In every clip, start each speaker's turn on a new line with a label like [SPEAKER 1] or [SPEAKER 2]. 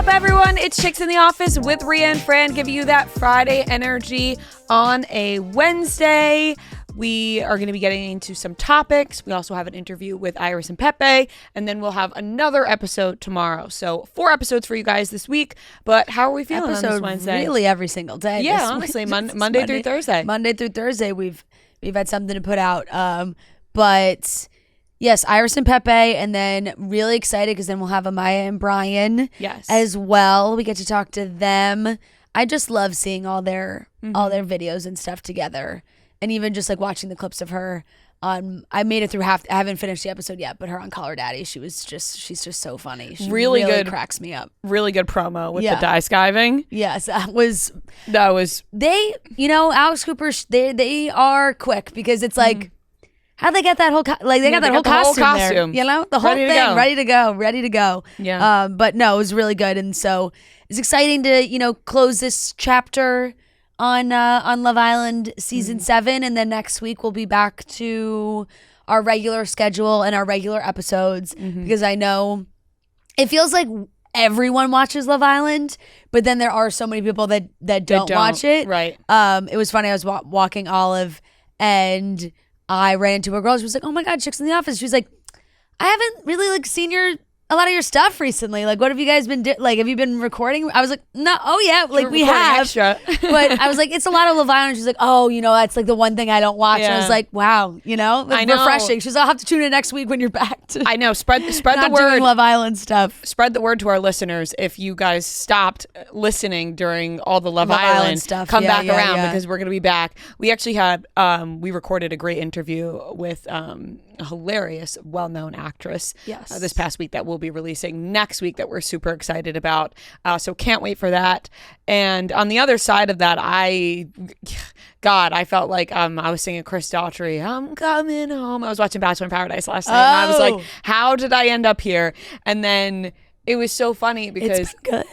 [SPEAKER 1] up, everyone? It's Chicks in the Office with Rhea and Fran, giving you that Friday energy on a Wednesday. We are going to be getting into some topics. We also have an interview with Iris and Pepe, and then we'll have another episode tomorrow. So 4 episodes for you guys this week. But how are we feeling on this Wednesday?
[SPEAKER 2] Really every single day.
[SPEAKER 1] Yeah, honestly, Monday through Thursday.
[SPEAKER 2] Monday through Thursday, we've had something to put out. But yes, Iris and Pepe, and then really excited because then we'll have Amaya and Brian as well. We get to talk to them. I just love seeing all their videos and stuff together. And even just like watching the clips of her on, I made it through half. I haven't finished the episode yet, but her on Call Her Daddy, she's just so funny. She really good, cracks me up.
[SPEAKER 1] Really good promo with the die skiving.
[SPEAKER 2] Yes, that was. They, Alex Cooper, they are quick because it's like, how'd they get that whole they got that whole costume there, the whole thing ready to go. Yeah. But no, it was really good, and so it's exciting to close this chapter on Love Island season 7, and then next week we'll be back to our regular schedule and our regular episodes because I know it feels like everyone watches Love Island, but then there are so many people that don't watch it. Right. It was funny. I was walking Olive, and I ran into a girl. She was like, "Oh my God, Chicks in the Office." She was like, "I haven't really seen a lot of your stuff recently. Like, what have you guys been have you been recording?" I was like, "No, oh yeah, like we have." Extra. But I was like, "It's a lot of Love Island." She's like, "Oh, that's like the one thing I don't watch." Yeah. And I was like, "Wow, I know. Refreshing." She's like, "I'll have to tune in next week when you're back to."
[SPEAKER 1] I know. Spread
[SPEAKER 2] the
[SPEAKER 1] word.
[SPEAKER 2] Doing Love Island stuff.
[SPEAKER 1] Spread the word to our listeners. If you guys stopped listening during all the Love Island stuff, come back around because we're gonna be back. We actually had we recorded a great interview with a hilarious, well-known actress this past week that we'll be releasing next week that we're super excited about. So can't wait for that. And on the other side of that, I felt like I was singing Chris Daughtry, "I'm coming home." I was watching Bachelor in Paradise last night, and I was like, how did I end up here? And then it was so funny because
[SPEAKER 2] it's good.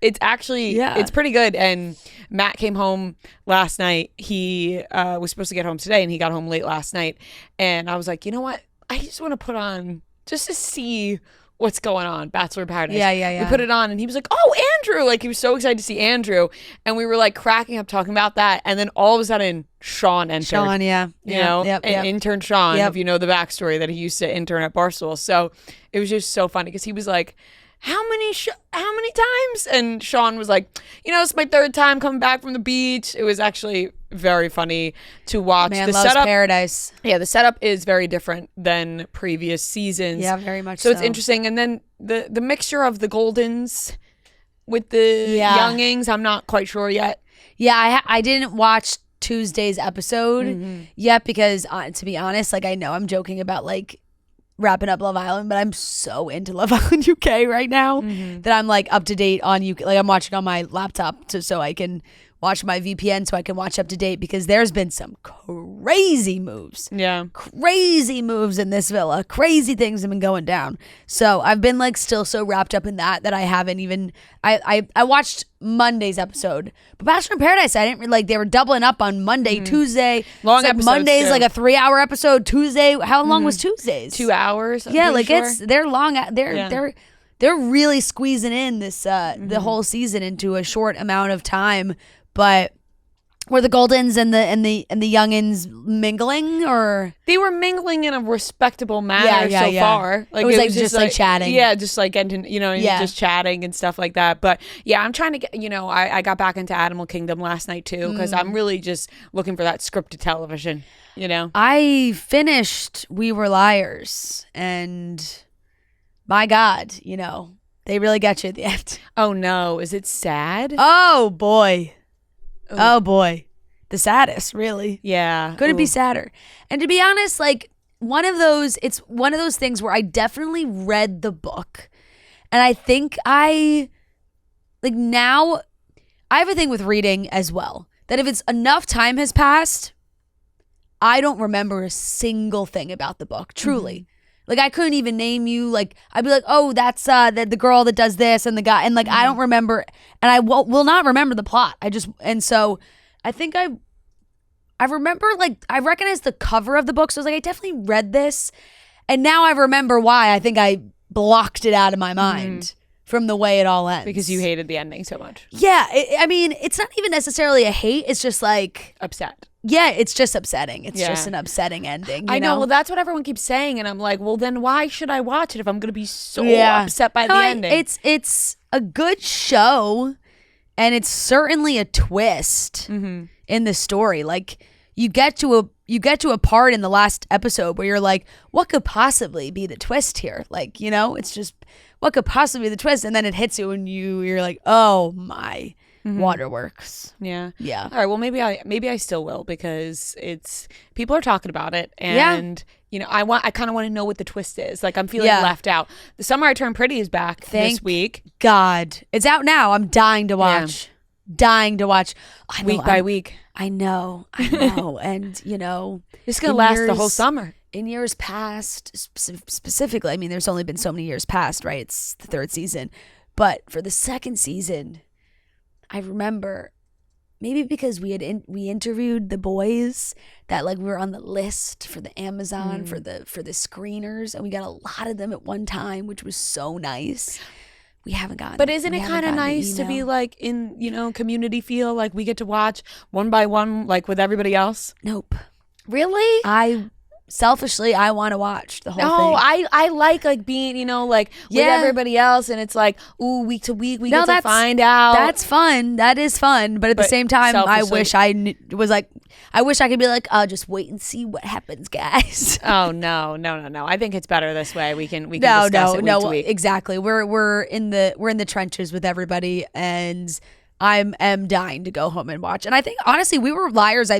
[SPEAKER 1] It's actually it's pretty good. And Matt came home last night. He was supposed to get home today, and he got home late last night. And I was like, you know what? I just want to put on just to see what's going on, Bachelor in Paradise. Yeah. We put it on, and he was like, "Oh, Andrew!" Like he was so excited to see Andrew, and we were like cracking up talking about that. And then all of a sudden, Sean entered. Intern Sean. If you know the backstory, that he used to intern at Barstool. So it was just so funny because he was like, how many times? And Sean was like, it's my 3rd time coming back from the beach. It was actually very funny to watch.
[SPEAKER 2] Man loves Paradise.
[SPEAKER 1] Yeah, the setup is very different than previous seasons.
[SPEAKER 2] Yeah, very much
[SPEAKER 1] so. It's interesting. And then the mixture of the Goldens with the youngings, I'm not quite sure yet.
[SPEAKER 2] Yeah, I didn't watch Tuesday's episode yet because, to be honest, I know I'm joking about wrapping up Love Island, but I'm so into Love Island UK right now that I'm up to date on UK. I'm watching on my laptop so I can watch my VPN so I can watch up to date because there's been some crazy moves. Yeah. Crazy moves in this villa. Crazy things have been going down. So I've been still so wrapped up in that I haven't even I watched Monday's episode. But Bachelor in Paradise, I didn't really they were doubling up on Monday, Tuesday.
[SPEAKER 1] Long episodes.
[SPEAKER 2] Monday's a 3-hour episode. Tuesday, how long was Tuesday's?
[SPEAKER 1] 2 hours.
[SPEAKER 2] They're long. They're really squeezing in this the whole season into a short amount of time. But were the Goldens and the youngins mingling, or
[SPEAKER 1] they were mingling in a respectable manner far?
[SPEAKER 2] It was just chatting.
[SPEAKER 1] Yeah, just getting just chatting and stuff like that. But yeah, I'm trying to get I got back into Animal Kingdom last night too because I'm really just looking for that scripted television.
[SPEAKER 2] I finished We Were Liars, and my God, they really get you at the end.
[SPEAKER 1] Oh no, is it sad?
[SPEAKER 2] Oh boy. Oh boy, the saddest, really.
[SPEAKER 1] Yeah,
[SPEAKER 2] couldn't be sadder. And to be honest, it's one of those things where I definitely read the book, and I think now I have a thing with reading as well, that if it's enough time has passed, I don't remember a single thing about the book, truly. I couldn't even name you. I'd be like, "Oh, that's the girl that does this and the guy," and I don't remember, and I will not remember the plot. So I think I remember I recognize the cover of the book, so I was I definitely read this, and now I remember why. I think I blocked it out of my mind. from the way it all ends.
[SPEAKER 1] Because you hated the ending so much.
[SPEAKER 2] Yeah. I mean, it's not even necessarily a hate. It's just like...
[SPEAKER 1] upset.
[SPEAKER 2] Yeah, it's just upsetting. It's just an upsetting ending.
[SPEAKER 1] I know. Well, that's what everyone keeps saying. And I'm like, well, then why should I watch it if I'm going to be so upset by the ending?
[SPEAKER 2] It's a good show. And it's certainly a twist in the story. Like, you get to a part in the last episode where you're like, what could possibly be the twist here? Like, you know, it's just, what could possibly be the twist? And then it hits you and you're like, oh my... waterworks.
[SPEAKER 1] Yeah.
[SPEAKER 2] Yeah.
[SPEAKER 1] All right. Well, maybe I still will, because people are talking about it, and you know, I kind of want to know what the twist is. Like, I'm feeling left out. The Summer I Turned Pretty is back this week.
[SPEAKER 2] God, it's out now. I'm dying to watch. Dying to watch.
[SPEAKER 1] Week by week.
[SPEAKER 2] I know. And you know,
[SPEAKER 1] it's gonna last the whole summer.
[SPEAKER 2] In years past, specifically, I mean, there's only been so many years past, right? It's the third season, but for the second season, I remember, maybe because we interviewed the boys that like we were on the list for the Amazon for the screeners, and we got a lot of them at one time, which was so nice. We haven't gotten.
[SPEAKER 1] But isn't it kind of nice to be like in, you know, community feel, like we get to watch one by one, like with everybody else?
[SPEAKER 2] Nope.
[SPEAKER 1] Really?
[SPEAKER 2] Selfishly, I want to watch the whole thing.
[SPEAKER 1] No, I like being, you know, like with everybody else, and it's like, ooh, week to week we get to find out.
[SPEAKER 2] That's fun. That is fun. But at the same time, I wish I could be like, oh, just wait and see what happens, guys.
[SPEAKER 1] Oh no. I think it's better this way. We can discuss it week to week.
[SPEAKER 2] Exactly. We're in the trenches with everybody, and I am dying to go home and watch. And I think honestly, We Were Liars.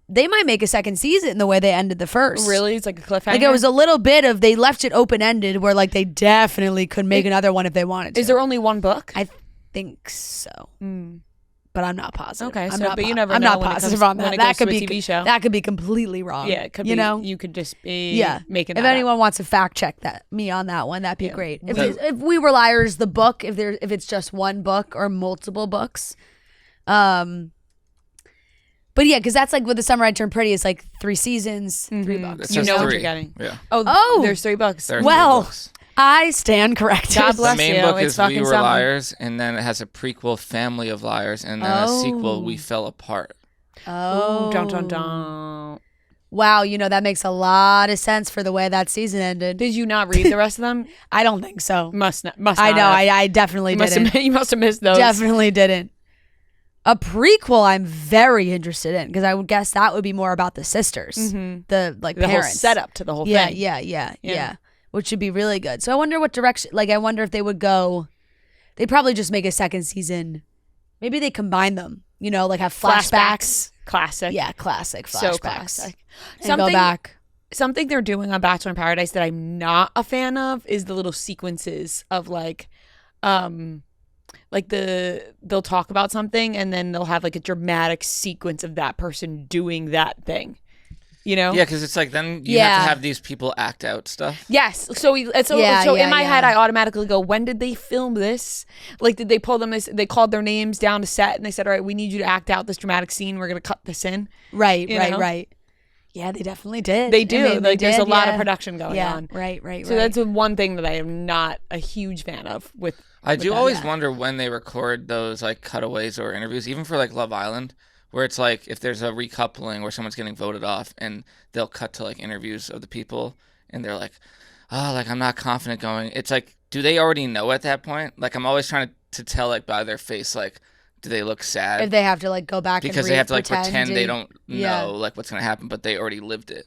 [SPEAKER 2] They might make a second season the way they ended the first.
[SPEAKER 1] Really? It's like a cliffhanger?
[SPEAKER 2] Like, it was a little bit of, they left it open-ended where like they definitely could make another one if they wanted to.
[SPEAKER 1] Is there only one book?
[SPEAKER 2] I think so. But I'm not positive.
[SPEAKER 1] Okay,
[SPEAKER 2] but
[SPEAKER 1] you never know.
[SPEAKER 2] I'm not positive on that.
[SPEAKER 1] That could be a TV show.
[SPEAKER 2] That could be completely wrong.
[SPEAKER 1] Yeah, it could be.
[SPEAKER 2] You know?
[SPEAKER 1] You could just be making that
[SPEAKER 2] If anyone
[SPEAKER 1] up.
[SPEAKER 2] wants to fact check me on that one, that'd be great. If We Were Liars, the book, if it's just one book or multiple books. But yeah, because that's like with The Summer I Turned Pretty, it's like 3 seasons, 3 books.
[SPEAKER 1] You know what you're getting. Yeah. Oh, there's 3 books.
[SPEAKER 2] I stand corrected.
[SPEAKER 1] God bless
[SPEAKER 3] you. The main book is We Were
[SPEAKER 1] summer.
[SPEAKER 3] Liars, and then it has a prequel, Family of Liars, and then a sequel, We Fell Apart.
[SPEAKER 1] Oh. Dun.
[SPEAKER 2] Wow, you know, that makes a lot of sense for the way that season ended.
[SPEAKER 1] Did you not read the rest of them?
[SPEAKER 2] I don't think so.
[SPEAKER 1] Must not.
[SPEAKER 2] I know, I definitely didn't.
[SPEAKER 1] You must have missed those.
[SPEAKER 2] Definitely didn't. A prequel I'm very interested in, because I would guess that would be more about the sisters, the parents.
[SPEAKER 1] Whole setup to the whole thing.
[SPEAKER 2] Yeah, which should be really good. So I wonder what direction, like I wonder if they would go, they'd probably just make a second season. Maybe they combine them, you know, like have flashbacks.
[SPEAKER 1] Classic.
[SPEAKER 2] Yeah, classic flashbacks.
[SPEAKER 1] So classic.
[SPEAKER 2] And go back.
[SPEAKER 1] Something they're doing on Bachelor in Paradise that I'm not a fan of is the little sequences of like they'll talk about something and then they'll have like a dramatic sequence of that person doing that thing, you know?
[SPEAKER 3] Yeah, because it's like then you have to have these people act out stuff.
[SPEAKER 1] Yes. So in my head, I automatically go, when did they film this? Like, did they pull them? They called their names down to set and they said, all right, we need you to act out this dramatic scene. We're going to cut this in.
[SPEAKER 2] Right. Yeah, they definitely did.
[SPEAKER 1] They do. I mean, there's a lot of production going on.
[SPEAKER 2] Right.
[SPEAKER 1] So that's one thing that I am not a huge fan of with.
[SPEAKER 3] I do always wonder when they record those like cutaways or interviews, even for like Love Island, where it's like if there's a recoupling where someone's getting voted off and they'll cut to like interviews of the people and they're like, oh, like I'm not confident going. It's like, do they already know at that point? Like I'm always trying to tell like by their face, like, do they look sad?
[SPEAKER 2] If they have to like go back
[SPEAKER 3] because they have to like pretend they don't know like what's gonna happen, but they already lived it.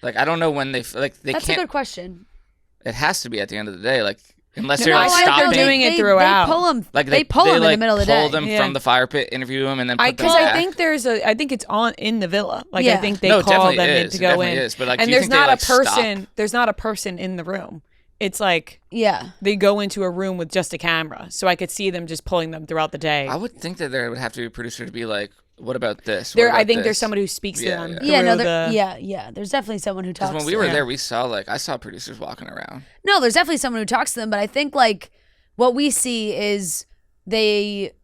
[SPEAKER 3] Like I don't know when they can't.
[SPEAKER 2] That's a good question.
[SPEAKER 3] It has to be at the end of the day, like unless they're like
[SPEAKER 1] They're
[SPEAKER 3] stopping.
[SPEAKER 1] doing it throughout.
[SPEAKER 2] They pull them. Like they pull them in the middle of the day.
[SPEAKER 3] Pull them from the fire pit, interview them, and then put them
[SPEAKER 1] because
[SPEAKER 3] back.
[SPEAKER 1] I think it's on in the villa. Like I think they call them in to go in.
[SPEAKER 3] Is, but like,
[SPEAKER 1] and there's not a person. There's not a person in the room. It's like they go into a room with just a camera, so I could see them just pulling them throughout the day.
[SPEAKER 3] I would think that there would have to be a producer to be like, "What about this?"
[SPEAKER 1] I think there's somebody who speaks to them.
[SPEAKER 2] There's definitely someone who talks.
[SPEAKER 3] Because when we were there, we saw I saw producers walking around.
[SPEAKER 2] No, there's definitely someone who talks to them, but I think like what we see is if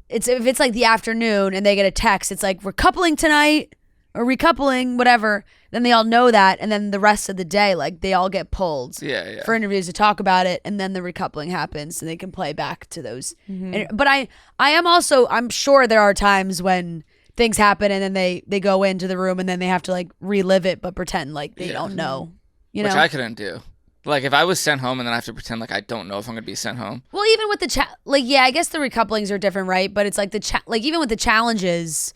[SPEAKER 2] it's like the afternoon and they get a text, it's like we're coupling tonight. or recoupling, whatever, then they all know that, and then the rest of the day, like, they all get pulled for interviews to talk about it, and then the recoupling happens, and they can play back to those. But I'm sure there are times when things happen, and then they go into the room, and then they have to, like, relive it, but pretend like they don't know. You know?
[SPEAKER 3] Which I couldn't do. Like, if I was sent home and then I have to pretend like I don't know if I'm going to be sent home.
[SPEAKER 2] Well, even with the I guess the recouplings are different, right? But it's like even with the challenges,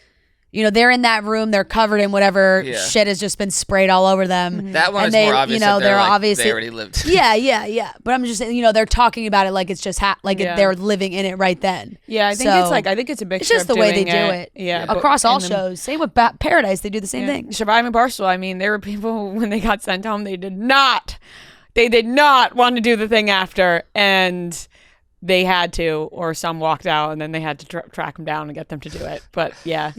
[SPEAKER 2] you know, they're in that room, they're covered in whatever shit has just been sprayed all over them.
[SPEAKER 3] That one is more obvious. You know, they're like, obviously they already lived.
[SPEAKER 2] Yeah. But I'm just saying, you know, they're talking about it like it's just they're living in it right then.
[SPEAKER 1] Yeah, I think it's a big.
[SPEAKER 2] It's just the way they do it.
[SPEAKER 1] Yeah,
[SPEAKER 2] across all shows. Same with Paradise, they do the same thing.
[SPEAKER 1] Surviving Barstool. I mean, there were people when they got sent home, they did not want to do the thing after, and they had to, or some walked out, and then they had to track them down and get them to do it. But yeah.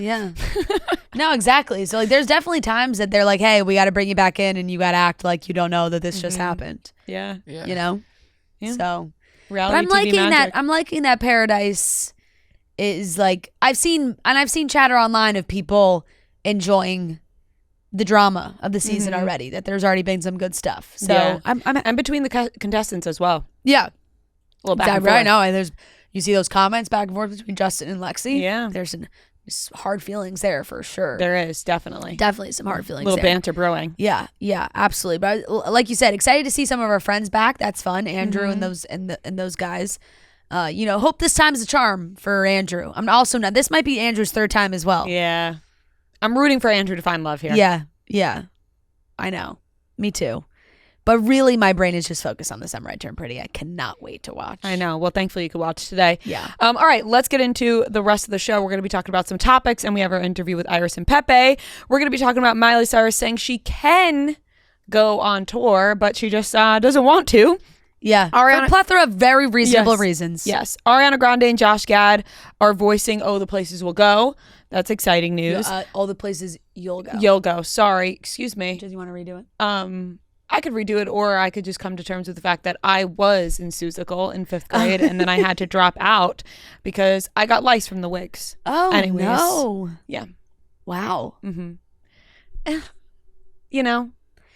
[SPEAKER 2] No, exactly. So like, there's definitely times that they're like, hey, we got to bring you back in, and you got to act like you don't know that this just happened.
[SPEAKER 1] Yeah.
[SPEAKER 2] You know? Yeah. So
[SPEAKER 1] reality
[SPEAKER 2] but I'm
[SPEAKER 1] TV
[SPEAKER 2] liking
[SPEAKER 1] magic.
[SPEAKER 2] I'm liking that Paradise is like, I've seen chatter online of people enjoying the drama of the season already, that there's already been some good stuff. So
[SPEAKER 1] I'm between the contestants as well.
[SPEAKER 2] Yeah.
[SPEAKER 1] A little back and forth.
[SPEAKER 2] Right now, you see those comments back and forth between Justin and Lexi.
[SPEAKER 1] Yeah.
[SPEAKER 2] There's some hard feelings there for sure.
[SPEAKER 1] There is, definitely.
[SPEAKER 2] Definitely some hard feelings
[SPEAKER 1] little
[SPEAKER 2] there.
[SPEAKER 1] banter brewing.
[SPEAKER 2] Yeah, absolutely. But like you said, excited to see some of our friends back. That's fun. Andrew and those guys. You know, hope this time is a charm for Andrew. I'm also not. This might be Andrew's third time as well.
[SPEAKER 1] Yeah. I'm rooting for Andrew to find love here.
[SPEAKER 2] Yeah. I know. Me too. But really, my brain is just focused on The Summer I Turned Pretty. I cannot wait to watch.
[SPEAKER 1] I know. Well, thankfully you could watch today.
[SPEAKER 2] Yeah.
[SPEAKER 1] All right, let's get into the rest of the show. We're going to be talking about some topics, and we have our interview with Iris and Pepe. We're going to be talking about Miley Cyrus saying she can go on tour, but she just doesn't want to.
[SPEAKER 2] Yeah. For a plethora of very reasonable reasons.
[SPEAKER 1] Yes. Ariana Grande and Josh Gad are voicing Oh, the Places We'll Go. That's exciting news.
[SPEAKER 2] All the places you'll go.
[SPEAKER 1] You'll go. Sorry. Excuse me.
[SPEAKER 2] Do you want to redo it?
[SPEAKER 1] I could redo it, or I could just come to terms with the fact that I was in Susical in 5th grade, and then I had to drop out because I got lice from the wigs.
[SPEAKER 2] Oh,
[SPEAKER 1] anyways.
[SPEAKER 2] No.
[SPEAKER 1] Yeah.
[SPEAKER 2] Wow.
[SPEAKER 1] You know,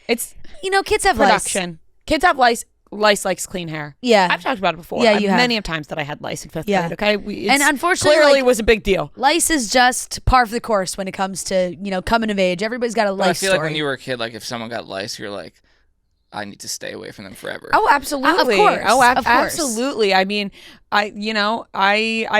[SPEAKER 1] it's...
[SPEAKER 2] You know, kids have
[SPEAKER 1] production.
[SPEAKER 2] lice.
[SPEAKER 1] Kids have lice. Lice likes clean hair.
[SPEAKER 2] Yeah.
[SPEAKER 1] I've talked about it before.
[SPEAKER 2] Yeah, you have.
[SPEAKER 1] Many of times that I had lice in 5th grade, okay?
[SPEAKER 2] And unfortunately,
[SPEAKER 1] clearly was a big deal.
[SPEAKER 2] Lice is just par for the course when it comes to, you know, coming of age. Everybody's got a lice story.
[SPEAKER 3] I feel like when you were a kid, like if someone got lice, you're like, I need to stay away from them forever.
[SPEAKER 1] Oh, absolutely.
[SPEAKER 2] Of course.
[SPEAKER 1] Absolutely. I mean, I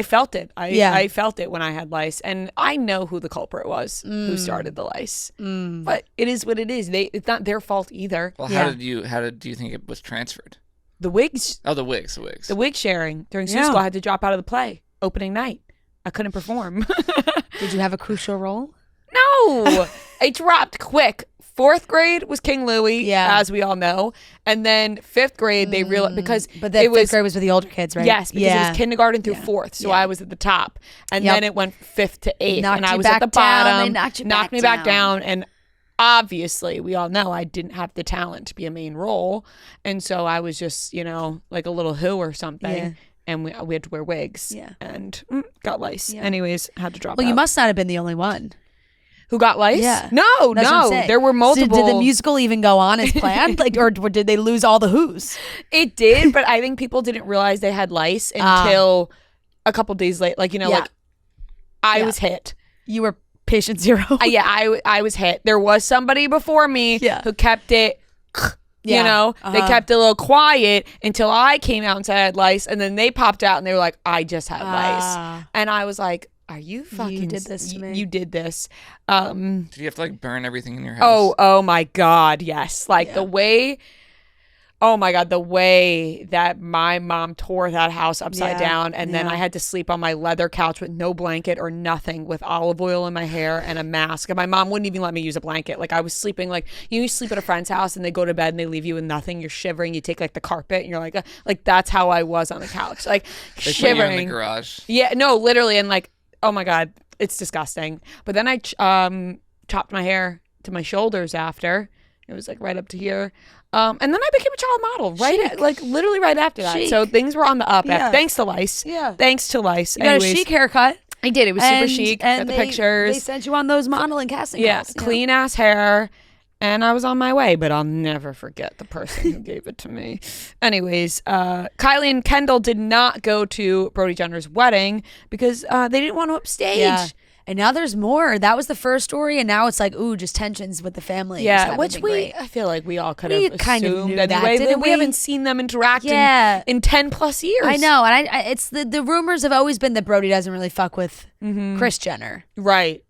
[SPEAKER 1] felt it. I felt it when I had lice, and I know who the culprit was, who started the lice. But it is what it is. It's not their fault either.
[SPEAKER 3] Well, how did you think it was transferred?
[SPEAKER 1] The wigs.
[SPEAKER 3] Oh, the wigs.
[SPEAKER 1] The wig sharing during Susical. I had to drop out of the play opening night. I couldn't perform.
[SPEAKER 2] Did you have a crucial role?
[SPEAKER 1] No. I dropped quick. 4th grade was King Louie, as we all know, and then 5th grade they realized
[SPEAKER 2] but then 5th grade was with the older kids, right?
[SPEAKER 1] Yes, because it was kindergarten through 4th, so I was at the top, and then it went 5th to 8th, and I was at the bottom.
[SPEAKER 2] They
[SPEAKER 1] knocked me back down, and obviously we all know I didn't have the talent to be a main role, and so I was just like a little Who or something. And we had to wear wigs, and got lice. Anyways, had to drop out.
[SPEAKER 2] Well, you must not have been the only one.
[SPEAKER 1] Who got lice?
[SPEAKER 2] Yeah.
[SPEAKER 1] No, there were multiple.
[SPEAKER 2] So did the musical even go on as planned? Or did they lose all the Who's?
[SPEAKER 1] It did, but I think people didn't realize they had lice until a couple days later. Like, I was hit.
[SPEAKER 2] You were patient zero.
[SPEAKER 1] I was hit. There was somebody before me who kept it, they kept it a little quiet until I came out and said I had lice, and then they popped out and they were like, I just had lice. And I was like, are you fucking...
[SPEAKER 2] You did this to me.
[SPEAKER 1] You did this.
[SPEAKER 3] Did you have to burn everything in your house?
[SPEAKER 1] Oh my God, yes. The way... Oh my God, the way that my mom tore that house upside down, and then I had to sleep on my leather couch with no blanket or nothing, with olive oil in my hair and a mask. And my mom wouldn't even let me use a blanket. I was sleeping you sleep at a friend's house and they go to bed and they leave you with nothing. You're shivering. You take the carpet and you're like that's how I was on the couch,
[SPEAKER 3] they
[SPEAKER 1] shivering.
[SPEAKER 3] put you in the garage.
[SPEAKER 1] Yeah, no, literally, and oh my God, it's disgusting. But then I chopped my hair to my shoulders after. It was right up to here. And then I became a child model literally right after that.
[SPEAKER 2] Chic.
[SPEAKER 1] So things were on the up. Thanks to lice.
[SPEAKER 2] Yeah.
[SPEAKER 1] Thanks to lice.
[SPEAKER 2] You got a chic haircut.
[SPEAKER 1] I did. It was super chic.
[SPEAKER 2] And
[SPEAKER 1] the pictures.
[SPEAKER 2] They sent you on those modeling casting calls.
[SPEAKER 1] Clean ass hair. And I was on my way, but I'll never forget the person who gave it to me. Anyways, Kylie and Kendall did not go to Brody Jenner's wedding because they didn't want to upstage. Yeah.
[SPEAKER 2] And now there's more. That was the first story, and now it's like, ooh, just tensions with the family.
[SPEAKER 1] Yeah, which I feel like we all could have kind of knew that anyway. We haven't seen them interacting in 10 plus years.
[SPEAKER 2] I know, and it's the rumors have always been that Brody doesn't really fuck with Kris Jenner.
[SPEAKER 1] Right.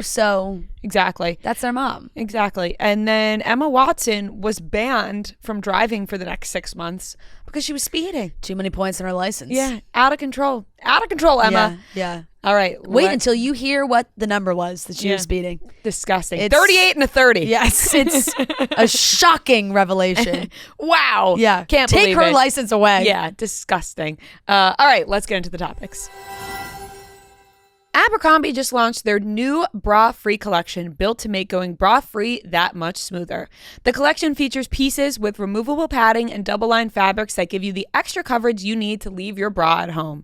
[SPEAKER 2] So
[SPEAKER 1] exactly.
[SPEAKER 2] That's their mom.
[SPEAKER 1] Exactly. And then Emma Watson was banned from driving for the next 6 months because she was speeding.
[SPEAKER 2] Too many points on her license.
[SPEAKER 1] Yeah, out of control. Out of control, Emma.
[SPEAKER 2] Yeah.
[SPEAKER 1] All right.
[SPEAKER 2] Wait until you hear what the number was that she was speeding.
[SPEAKER 1] Disgusting. It's 38 and a 30.
[SPEAKER 2] Yes. It's a shocking revelation.
[SPEAKER 1] Wow.
[SPEAKER 2] Yeah.
[SPEAKER 1] Can't believe it.
[SPEAKER 2] Take her license away.
[SPEAKER 1] Yeah. Disgusting. All right. Let's get into the topics. Abercrombie just launched their new bra-free collection built to make going bra-free that much smoother. The collection features pieces with removable padding and double-lined fabrics that give you the extra coverage you need to leave your bra at home.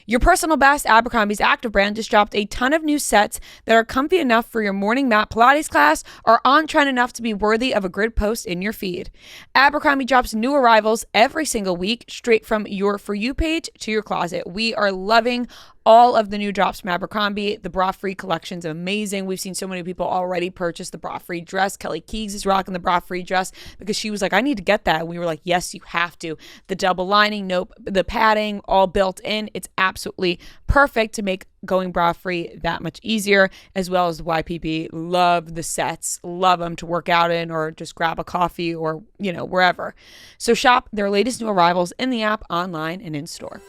[SPEAKER 1] Your personal best, Abercrombie's active brand, just dropped a ton of new sets that are comfy enough for your morning mat Pilates class or on trend enough to be worthy of a grid post in your feed. Abercrombie drops new arrivals every single week, straight from your For You page to your closet. We are loving all of the new drops from Abercrombie. The bra-free collection's amazing. We've seen so many people already purchase the bra-free dress. Kelly Keegs is rocking the bra-free dress because she was like, I need to get that. And we were like, yes, you have to. The double lining, the padding, all built in. It's absolutely perfect to make going bra-free that much easier, as well as the YPB. Love the sets. Love them to work out in or just grab a coffee or, wherever. So shop their latest new arrivals in the app, online, and in store.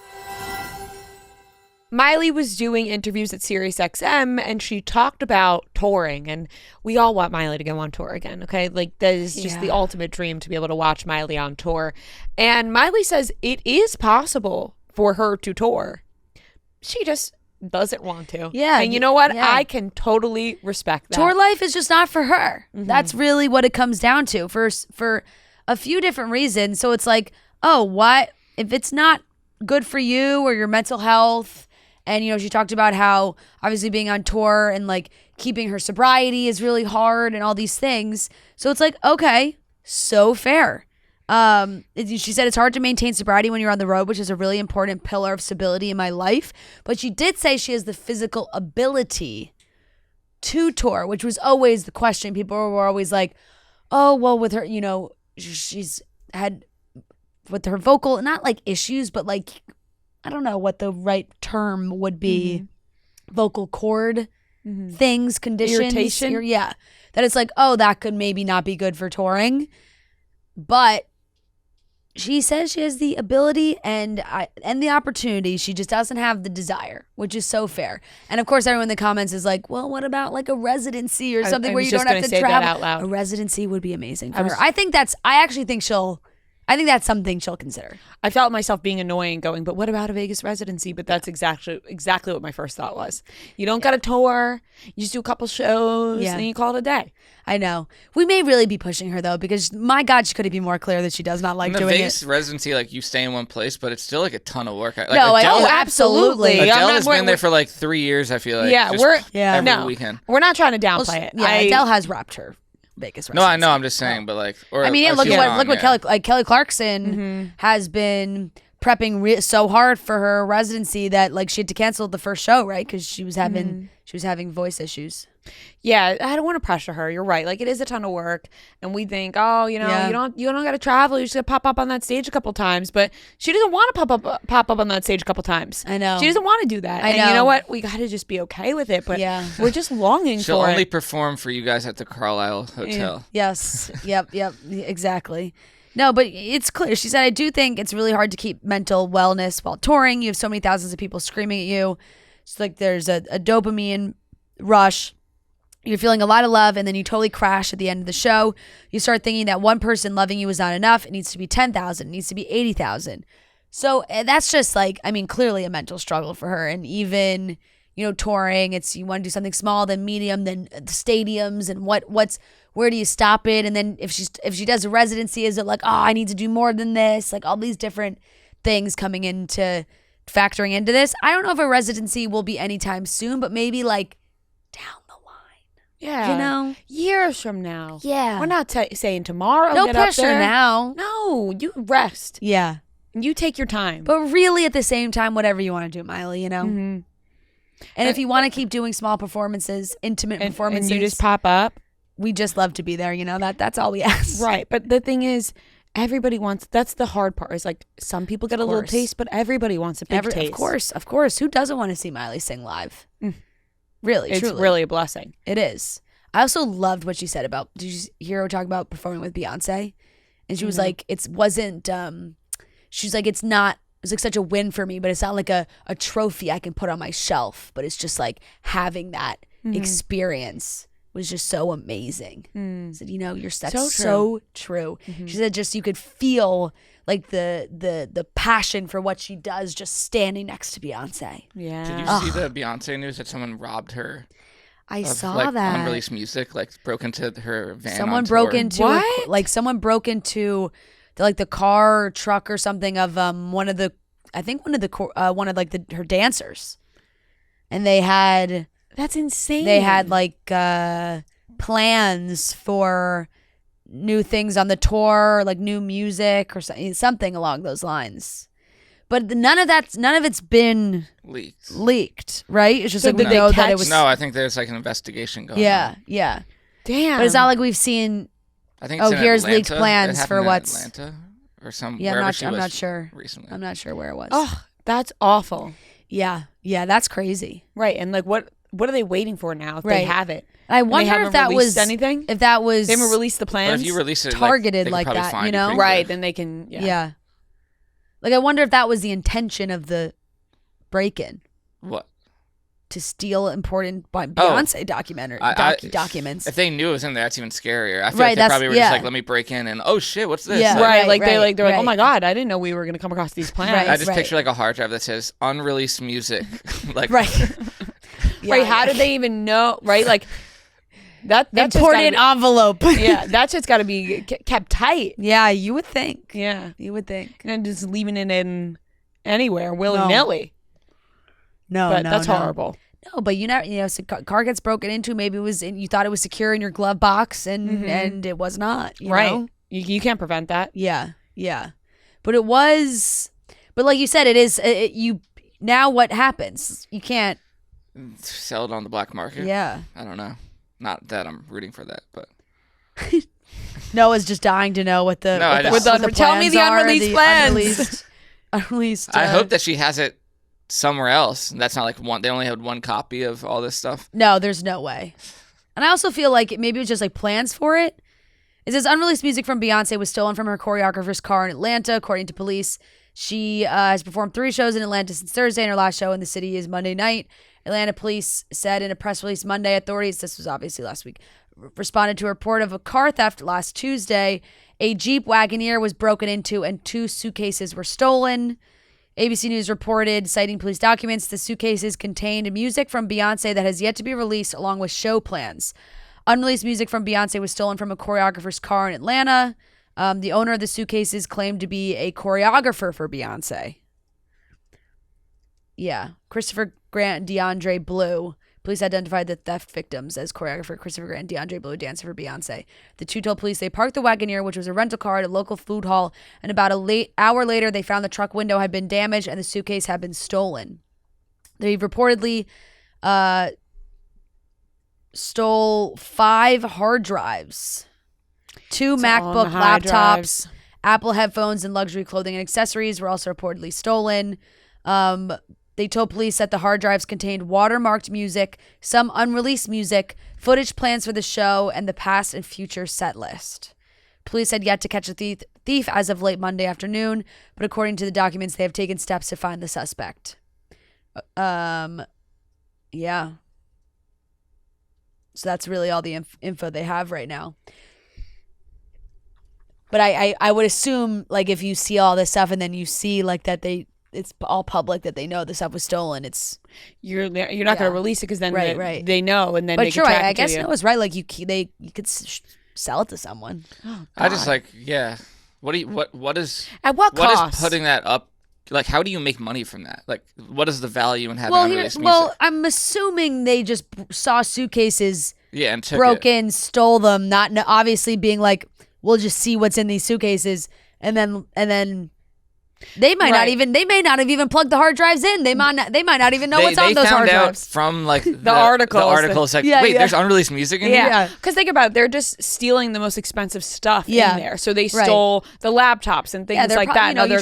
[SPEAKER 1] Miley was doing interviews at SiriusXM and she talked about touring, and we all want Miley to go on tour again, okay? Like, that is just the ultimate dream to be able to watch Miley on tour. And Miley says it is possible for her to tour. She just doesn't want to.
[SPEAKER 2] Yeah.
[SPEAKER 1] And you know what? Yeah. I can totally respect that.
[SPEAKER 2] Tour life is just not for her. Mm-hmm. That's really what it comes down to for a few different reasons. So it's like, what if it's not good for you or your mental health? And, she talked about how obviously being on tour and like keeping her sobriety is really hard and all these things. So it's like, okay, so fair. She said it's hard to maintain sobriety when you're on the road, which is a really important pillar of stability in my life. But she did say she has the physical ability to tour, which was always the question. People were always like, oh, well, with her, she's had with her vocal, not like issues, but like, I don't know what the right term would be. Vocal cord things, conditions.
[SPEAKER 1] Irritation?
[SPEAKER 2] That it's like, that could maybe not be good for touring. But she says she has the ability and the opportunity. She just doesn't have the desire, which is so fair. And of course, everyone in the comments is like, well, what about like a residency or something where you don't have to travel?
[SPEAKER 1] That out loud.
[SPEAKER 2] A residency would be amazing for her. I think that's something she'll consider.
[SPEAKER 1] I felt myself being annoying going, but what about a Vegas residency? But that's exactly what my first thought was. You don't got a tour. You just do a couple shows and you call it a day.
[SPEAKER 2] I know. We may really be pushing her though, because my God, she could be more clear that she does not like doing
[SPEAKER 3] Vegas
[SPEAKER 2] it.
[SPEAKER 3] residency, like you stay in one place, but it's still like a ton of work. Like
[SPEAKER 2] absolutely.
[SPEAKER 3] Adele has been there for like 3 years, I feel like. Every weekend.
[SPEAKER 1] We're not trying to downplay it.
[SPEAKER 2] Yeah, Adele has wrapped her Vegas residency.
[SPEAKER 3] No, I know. I'm just saying, but like,
[SPEAKER 2] look what Kelly Clarkson has been prepping so hard for her residency that like she had to cancel the first show, right? Because she was having voice issues.
[SPEAKER 1] Yeah, I don't want to pressure her. You're right. Like, it is a ton of work, and we think, you don't got to travel. You just got to pop up on that stage a couple times. But she doesn't want to pop up on that stage a couple times.
[SPEAKER 2] I know.
[SPEAKER 1] She doesn't want to do that. And you know what? We got to just be okay with it. But we're just longing
[SPEAKER 3] She'll
[SPEAKER 1] for it.
[SPEAKER 3] only perform for you guys at the Carlisle Hotel.
[SPEAKER 2] Yes. Yep. Exactly. No, but it's clear. She said, I do think it's really hard to keep mental wellness while touring. You have so many thousands of people screaming at you. It's like there's a dopamine rush. You're feeling a lot of love, and then you totally crash at the end of the show. You start thinking that one person loving you is not enough. It needs to be 10,000. It needs to be 80,000. So that's just like, clearly a mental struggle for her. And even, touring, you want to do something small, then medium, then stadiums, and where do you stop it? And then if she does a residency, is it like, I need to do more than this? Like all these different things coming into factoring into this. I don't know if a residency will be anytime soon, but maybe like down the line.
[SPEAKER 1] Yeah.
[SPEAKER 2] You know?
[SPEAKER 1] Years from now.
[SPEAKER 2] Yeah.
[SPEAKER 1] We're not saying tomorrow.
[SPEAKER 2] No
[SPEAKER 1] get
[SPEAKER 2] pressure
[SPEAKER 1] up there.
[SPEAKER 2] now.
[SPEAKER 1] No, you rest.
[SPEAKER 2] Yeah.
[SPEAKER 1] You take your time.
[SPEAKER 2] But really at the same time, whatever you want to do, Miley, you know?
[SPEAKER 1] Mm-hmm.
[SPEAKER 2] And if you want to keep doing small performances, intimate performances.
[SPEAKER 1] And you just pop up.
[SPEAKER 2] We just love to be there, you know? That's all we ask.
[SPEAKER 1] Right. But the thing is, everybody wants, that's the hard part. Is like some people get a little taste, but everybody wants a big taste.
[SPEAKER 2] Of course. Who doesn't want to see Miley sing live? Really,
[SPEAKER 1] it's
[SPEAKER 2] truly.
[SPEAKER 1] really a blessing.
[SPEAKER 2] It is. I also loved what she said about, did you hear her talk about performing with Beyonce? And she was like, she's like, it's like such a win for me, but it's not like a trophy I can put on my shelf, but it's just like having that experience was just so amazing. She said, you know, that's so true. She said just you could feel like the passion for what she does just standing next to Beyonce.
[SPEAKER 1] Yeah.
[SPEAKER 3] Did you see the Beyonce news that someone robbed her?
[SPEAKER 2] I saw that.
[SPEAKER 3] Unreleased music, like broke into her van.
[SPEAKER 2] Someone broke into the car or truck or something of one of her dancers, and they had.
[SPEAKER 1] That's insane.
[SPEAKER 2] They had like plans for new things on the tour, like new music or something along those lines. But none of it's been leaked, right? It's just
[SPEAKER 1] so
[SPEAKER 2] like we know that it was.
[SPEAKER 3] No, I think there's like an investigation going on.
[SPEAKER 2] Yeah.
[SPEAKER 1] Damn.
[SPEAKER 2] But it's not like we've seen.
[SPEAKER 3] I think.
[SPEAKER 2] Here's
[SPEAKER 3] Atlanta.
[SPEAKER 2] leaked plans for what's.
[SPEAKER 3] Atlanta or some.
[SPEAKER 2] Yeah, I'm not sure.
[SPEAKER 3] Recently,
[SPEAKER 2] I'm not sure where it was.
[SPEAKER 1] Oh, that's awful.
[SPEAKER 2] Yeah, that's crazy.
[SPEAKER 1] Right, and like what are they waiting for now if they have it?
[SPEAKER 2] I wonder if that was
[SPEAKER 1] anything.
[SPEAKER 2] If that was
[SPEAKER 1] they haven't released the plans.
[SPEAKER 3] But if you release it
[SPEAKER 2] targeted like that, you know,
[SPEAKER 1] right? Then they can. Yeah.
[SPEAKER 2] Like I wonder if that was the intention of the break-in.
[SPEAKER 3] What?
[SPEAKER 2] To steal important Beyonce documents.
[SPEAKER 3] If they knew it was in there, that's even scarier. I feel like they probably were just like, let me break in and oh shit, what's this?
[SPEAKER 2] Yeah.
[SPEAKER 1] Right. They're like, oh my god, I didn't know we were gonna come across these plans.
[SPEAKER 3] I just picture like a hard drive that says unreleased music. Like
[SPEAKER 2] right.
[SPEAKER 1] Right. How did they even know? Right. Like that
[SPEAKER 2] important envelope.
[SPEAKER 1] Yeah. That shit's got to be kept tight.
[SPEAKER 2] Yeah. You would think.
[SPEAKER 1] Yeah.
[SPEAKER 2] You would think.
[SPEAKER 1] And just leaving it in anywhere willy nilly.
[SPEAKER 2] No,
[SPEAKER 1] that's horrible.
[SPEAKER 2] No, but so car gets broken into. Maybe it was you thought it was secure in your glove box, and it was not. You know?
[SPEAKER 1] You can't prevent that.
[SPEAKER 2] Yeah. But it was. But like you said, it is. You now what happens? You can't
[SPEAKER 3] sell it on the black market.
[SPEAKER 2] Yeah.
[SPEAKER 3] I don't know. Not that I'm rooting for that, but.
[SPEAKER 2] Noah's just dying to know what the.
[SPEAKER 1] Tell me the unreleased plans.
[SPEAKER 2] Unreleased.
[SPEAKER 3] I hope that she has it somewhere else. That's not like one. They only had one copy of all this stuff.
[SPEAKER 2] No, there's no way. And I also feel like maybe it was just like plans for it. It says unreleased music from Beyonce was stolen from her choreographer's car in Atlanta, according to police. She has performed 3 shows in Atlanta since Thursday, and her last show in the city is Monday night. Atlanta police said in a press release Monday, authorities, this was obviously last week, responded to a report of a car theft last Tuesday. A Jeep Wagoneer was broken into and 2 suitcases were stolen. ABC News reported, citing police documents, the suitcases contained music from Beyonce that has yet to be released, along with show plans. Unreleased music from Beyonce was stolen from a choreographer's car in Atlanta. The owner of the suitcases claimed to be a choreographer for Beyonce. Yeah. Christopher Grant and DeAndre Blue. Police identified the theft victims as choreographer Christopher Grant and DeAndre Blue, dancer for Beyonce. The 2 told police they parked the Wagoneer, which was a rental car, at a local food hall, and about an hour later, they found the truck window had been damaged and the suitcase had been stolen. They reportedly stole 5 hard drives, 2 MacBook laptops, Apple headphones, and luxury clothing and accessories were also reportedly stolen. They told police that the hard drives contained watermarked music, some unreleased music, footage plans for the show, and the past and future set list. Police had yet to catch a thief as of late Monday afternoon, but according to the documents, they have taken steps to find the suspect. Yeah. So that's really all the info they have right now. But I would assume, like, if you see all this stuff and then you see like that it's all public that they know the stuff was stolen.
[SPEAKER 1] You're not going to release it because then they know, and then.
[SPEAKER 2] But
[SPEAKER 1] they
[SPEAKER 2] sure,
[SPEAKER 1] can track
[SPEAKER 2] I
[SPEAKER 1] it
[SPEAKER 2] guess
[SPEAKER 1] to you.
[SPEAKER 2] Noah's right. Like you could sell it to someone.
[SPEAKER 1] Oh,
[SPEAKER 3] I just what is
[SPEAKER 1] at what cost?
[SPEAKER 3] What is putting that up like, how do you make money from that? Like, what is the value in having unreleased music?
[SPEAKER 2] Well, I'm assuming they just saw suitcases
[SPEAKER 3] and took
[SPEAKER 2] broken, stole them, not obviously being like, we'll just see what's in these suitcases, and then they might not even have even plugged the hard drives in. They might not even know what's on those hard drives.
[SPEAKER 3] From like
[SPEAKER 1] the articles.
[SPEAKER 3] Like, there's unreleased music in here?
[SPEAKER 1] Because think about it, they're just stealing the most expensive stuff in there. So they stole the laptops and things like that.
[SPEAKER 2] You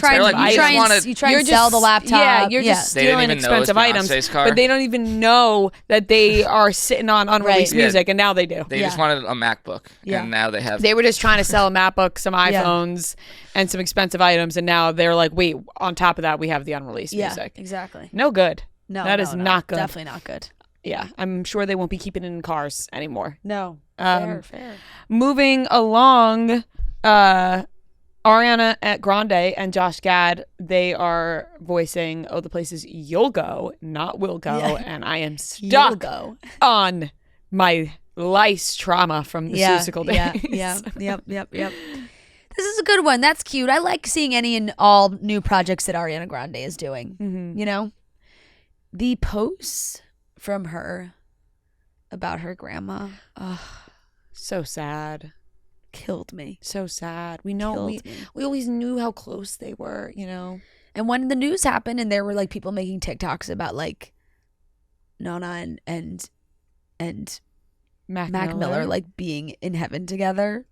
[SPEAKER 2] try and sell the laptop.
[SPEAKER 1] Yeah, you're just stealing expensive items. But they don't even know that they are sitting on unreleased music, and now they do.
[SPEAKER 3] They just wanted a MacBook, and now they have.
[SPEAKER 1] They were just trying to sell a MacBook, some iPhones, and some expensive items, and now they're like, wait, on top of that, we have the unreleased music.
[SPEAKER 2] Exactly.
[SPEAKER 1] No good.
[SPEAKER 2] No,
[SPEAKER 1] that is not good.
[SPEAKER 2] Definitely not good.
[SPEAKER 1] Yeah, I'm sure they won't be keeping it in cars anymore.
[SPEAKER 2] No. Fair.
[SPEAKER 1] Moving along, Ariana at Grande and Josh Gad, they are voicing, the places you'll go, not will go, and I am stuck on my lice trauma from the Seussical days.
[SPEAKER 2] Yep. This is a good one. That's cute. I like seeing any and all new projects that Ariana Grande is doing.
[SPEAKER 1] Mm-hmm.
[SPEAKER 2] You know? The posts from her about her grandma.
[SPEAKER 1] So sad.
[SPEAKER 2] Killed me.
[SPEAKER 1] So sad. We know we always knew how close they were, you know?
[SPEAKER 2] And when the news happened and there were like people making TikToks about like Nona and Mac Miller like being in heaven together.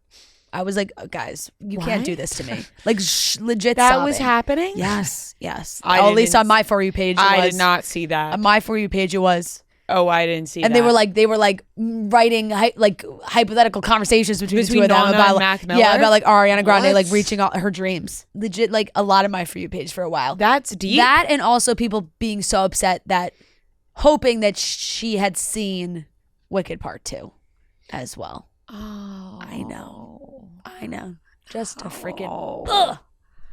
[SPEAKER 2] I was like, guys, you can't do this to me. Like, legit
[SPEAKER 1] that
[SPEAKER 2] sobbing.
[SPEAKER 1] Was happening?
[SPEAKER 2] Yes. At least on my For You page,
[SPEAKER 1] I did not see that.
[SPEAKER 2] On my For You page, it was.
[SPEAKER 1] Oh, I didn't see that.
[SPEAKER 2] And they were like writing like hypothetical conversations between the two of them about
[SPEAKER 1] Mac Miller?
[SPEAKER 2] about like Ariana Grande like reaching out her dreams. Legit, like a lot of my For You page for a while.
[SPEAKER 1] That's deep.
[SPEAKER 2] That and also people being so upset that hoping that she had seen Wicked Part 2 as well.
[SPEAKER 1] Oh,
[SPEAKER 2] I know. Just a freaking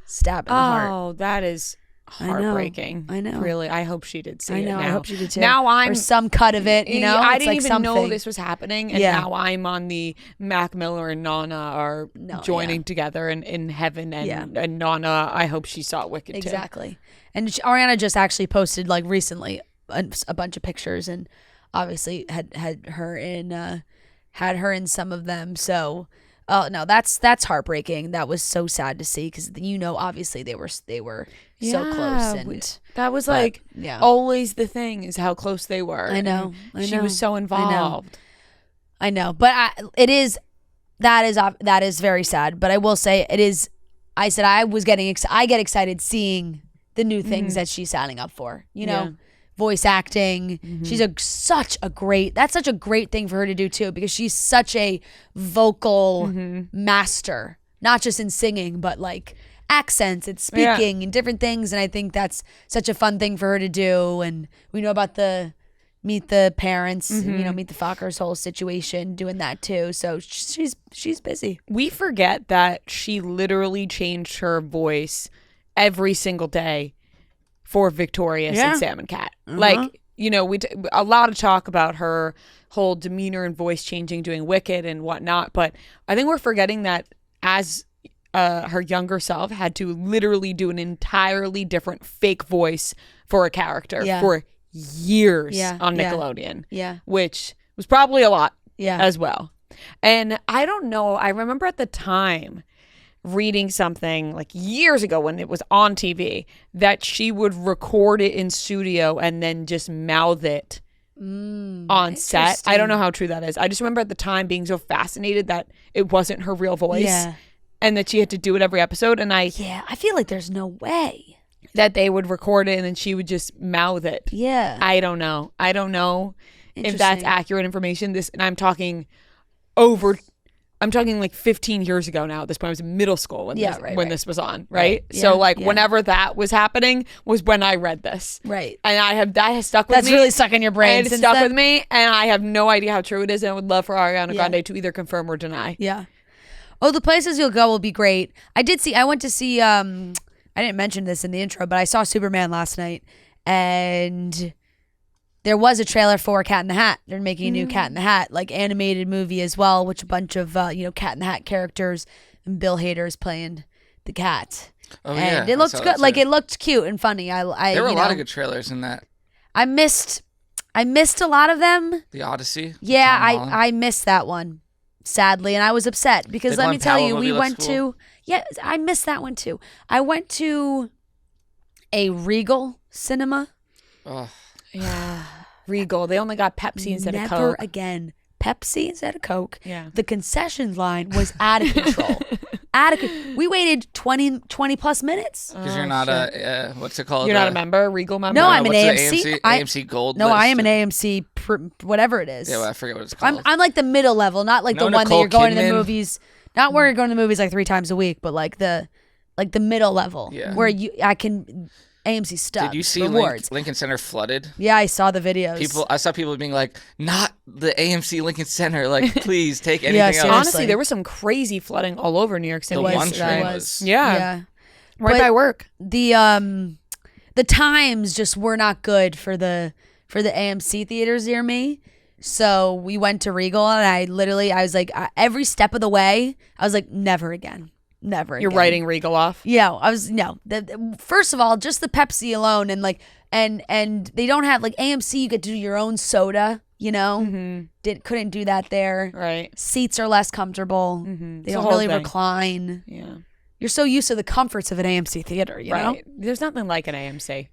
[SPEAKER 2] stab in the heart.
[SPEAKER 1] Oh, that is heartbreaking.
[SPEAKER 2] I know.
[SPEAKER 1] Really, I hope she did see it.
[SPEAKER 2] I hope she did too.
[SPEAKER 1] Now
[SPEAKER 2] or some cut of it. You know,
[SPEAKER 1] I
[SPEAKER 2] it's
[SPEAKER 1] didn't
[SPEAKER 2] like
[SPEAKER 1] even know this was happening, and now I'm on the Mac Miller and Nana are joining together in heaven, and Nana. I hope she saw Wicked too.
[SPEAKER 2] Exactly. And Ariana just actually posted like recently a bunch of pictures, and obviously had her in some of them. So. Oh no, that's heartbreaking. That was so sad to see because obviously they were so close, and
[SPEAKER 1] that was always the thing is how close they were.
[SPEAKER 2] I know.
[SPEAKER 1] She was so involved.
[SPEAKER 2] I know, but that is very sad. But I will say it is. I said I get excited seeing the new things that she's signing up for. You know. Voice acting. She's such a great thing for her to do too, because she's such a vocal master, not just in singing, but like accents and speaking and different things. And I think that's such a fun thing for her to do. And we know about the Meet the Parents, and, Meet the Fockers whole situation, doing that too. So she's busy.
[SPEAKER 1] We forget that she literally changed her voice every single day for Victorious and Sam and Cat. Like, a lot of talk about her whole demeanor and voice changing, doing Wicked and whatnot. But I think we're forgetting that as her younger self had to literally do an entirely different fake voice for a character for years on Nickelodeon. Which was probably a lot as well. And I don't know. I remember at the time reading something like years ago when it was on TV that she would record it in studio and then just mouth it on set. I don't know how true that is. I just remember at the time being so fascinated that it wasn't her real voice and that she had to do it every episode. And I
[SPEAKER 2] feel like there's no way
[SPEAKER 1] that they would record it and then she would just mouth it.
[SPEAKER 2] Yeah.
[SPEAKER 1] I don't know if that's accurate information. And I'm talking like 15 years ago now. At this point, I was in middle school when this was on, right? So whenever that was happening was when I read this.
[SPEAKER 2] Right.
[SPEAKER 1] And that has stuck with me.
[SPEAKER 2] That's really stuck in your brain.
[SPEAKER 1] It's stuck with me, and I have no idea how true it is, and I would love for Ariana Grande to either confirm or deny.
[SPEAKER 2] Yeah. Oh, the places you'll go will be great. I went to see, I didn't mention this in the intro, but I saw Superman last night, and there was a trailer for Cat in the Hat. They're making a new Cat in the Hat, like animated movie as well, which a bunch of Cat in the Hat characters, and Bill Hader's playing the cat. And it looked good. Like, it looked cute and funny. There
[SPEAKER 3] were a lot of good trailers in that.
[SPEAKER 2] I missed a lot of them.
[SPEAKER 3] The Odyssey.
[SPEAKER 2] Yeah, I missed that one, sadly, and I was upset because let me tell you, we went to. Yeah, I missed that one too. I went to a Regal cinema.
[SPEAKER 3] Oh.
[SPEAKER 1] Yeah, Regal. They only got Pepsi instead of Coke.
[SPEAKER 2] Never again. Pepsi instead of Coke.
[SPEAKER 1] Yeah.
[SPEAKER 2] The concession line was out of control. We waited 20 plus minutes.
[SPEAKER 3] Because you're not a, what's it called?
[SPEAKER 1] You're not a member, Regal member?
[SPEAKER 2] No, I'm an AMC.
[SPEAKER 3] AMC Gold
[SPEAKER 2] No,
[SPEAKER 3] list?
[SPEAKER 2] I am an AMC, whatever it is.
[SPEAKER 3] Yeah, well, I forget what it's called.
[SPEAKER 2] I'm like the middle level, not like the one that you're going to the movies. Not where you're going to the movies like 3 times a week, but like the middle level.
[SPEAKER 3] Yeah.
[SPEAKER 2] Where I can... AMC stuff.
[SPEAKER 3] Did you see Lincoln Center flooded?
[SPEAKER 2] Yeah, I saw the videos.
[SPEAKER 3] I saw people being like, not the AMC Lincoln Center. Like, please take anything else.
[SPEAKER 1] Honestly, there was some crazy flooding all over New York City.
[SPEAKER 3] The one train was.
[SPEAKER 1] Yeah. Right by work.
[SPEAKER 2] The times just were not good for the AMC theaters near me. So we went to Regal and I was like, every step of the way, I was like, never again. Never again.
[SPEAKER 1] You're writing Regal off?
[SPEAKER 2] Yeah, first of all, just the Pepsi alone and they don't have like AMC, you get to do your own soda, you know? Mm-hmm. Couldn't do that there.
[SPEAKER 1] Right.
[SPEAKER 2] Seats are less comfortable. Mm-hmm. They don't really recline.
[SPEAKER 1] Yeah.
[SPEAKER 2] You're so used to the comforts of an AMC theater, you know?
[SPEAKER 1] There's nothing like an AMC.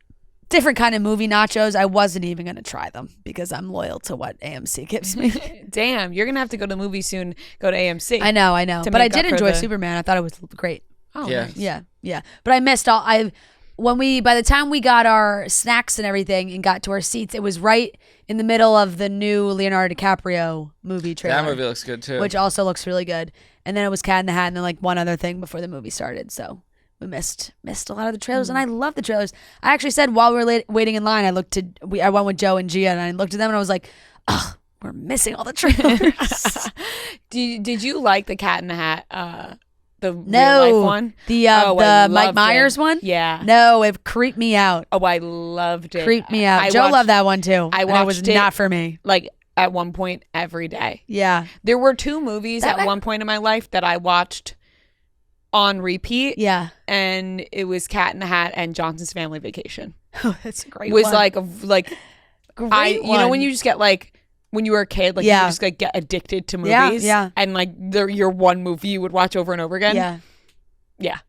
[SPEAKER 2] Different kind of movie nachos. I wasn't even going to try them because I'm loyal to what AMC gives me.
[SPEAKER 1] Damn, you're going to have to go to the movie soon, go to AMC.
[SPEAKER 2] I know. But I did enjoy Superman. I thought it was great.
[SPEAKER 1] Oh,
[SPEAKER 3] yeah.
[SPEAKER 1] Nice.
[SPEAKER 2] Yeah. But I missed by the time we got our snacks and everything and got to our seats, it was right in the middle of the new Leonardo DiCaprio movie trailer.
[SPEAKER 3] That movie looks good too.
[SPEAKER 2] Which also looks really good. And then it was Cat in the Hat and then like one other thing before the movie started. So we missed a lot of the trailers, and I love the trailers. I actually said while we were waiting in line, I went with Joe and Gia, and I looked at them, and I was like, "Ugh, we're missing all the trailers."
[SPEAKER 1] Did you like the Cat in the Hat, the real life one?
[SPEAKER 2] The Mike Myers one?
[SPEAKER 1] Yeah.
[SPEAKER 2] No, it creeped me out.
[SPEAKER 1] Oh, I loved it.
[SPEAKER 2] Creeped me out. Joe loved that one too.
[SPEAKER 1] I watched
[SPEAKER 2] it was not for me.
[SPEAKER 1] Like at one point every day.
[SPEAKER 2] Yeah.
[SPEAKER 1] There were 2 movies at one point in my life that I watched on repeat.
[SPEAKER 2] Yeah.
[SPEAKER 1] And it was Cat in the Hat and Johnson's Family Vacation.
[SPEAKER 2] Oh, that's a great
[SPEAKER 1] one. It
[SPEAKER 2] was
[SPEAKER 1] like you know when you just get like when you were a kid, like you just like get addicted to movies.
[SPEAKER 2] Yeah.
[SPEAKER 1] And like your one movie you would watch over and over again.
[SPEAKER 2] Yeah.
[SPEAKER 1] Yeah.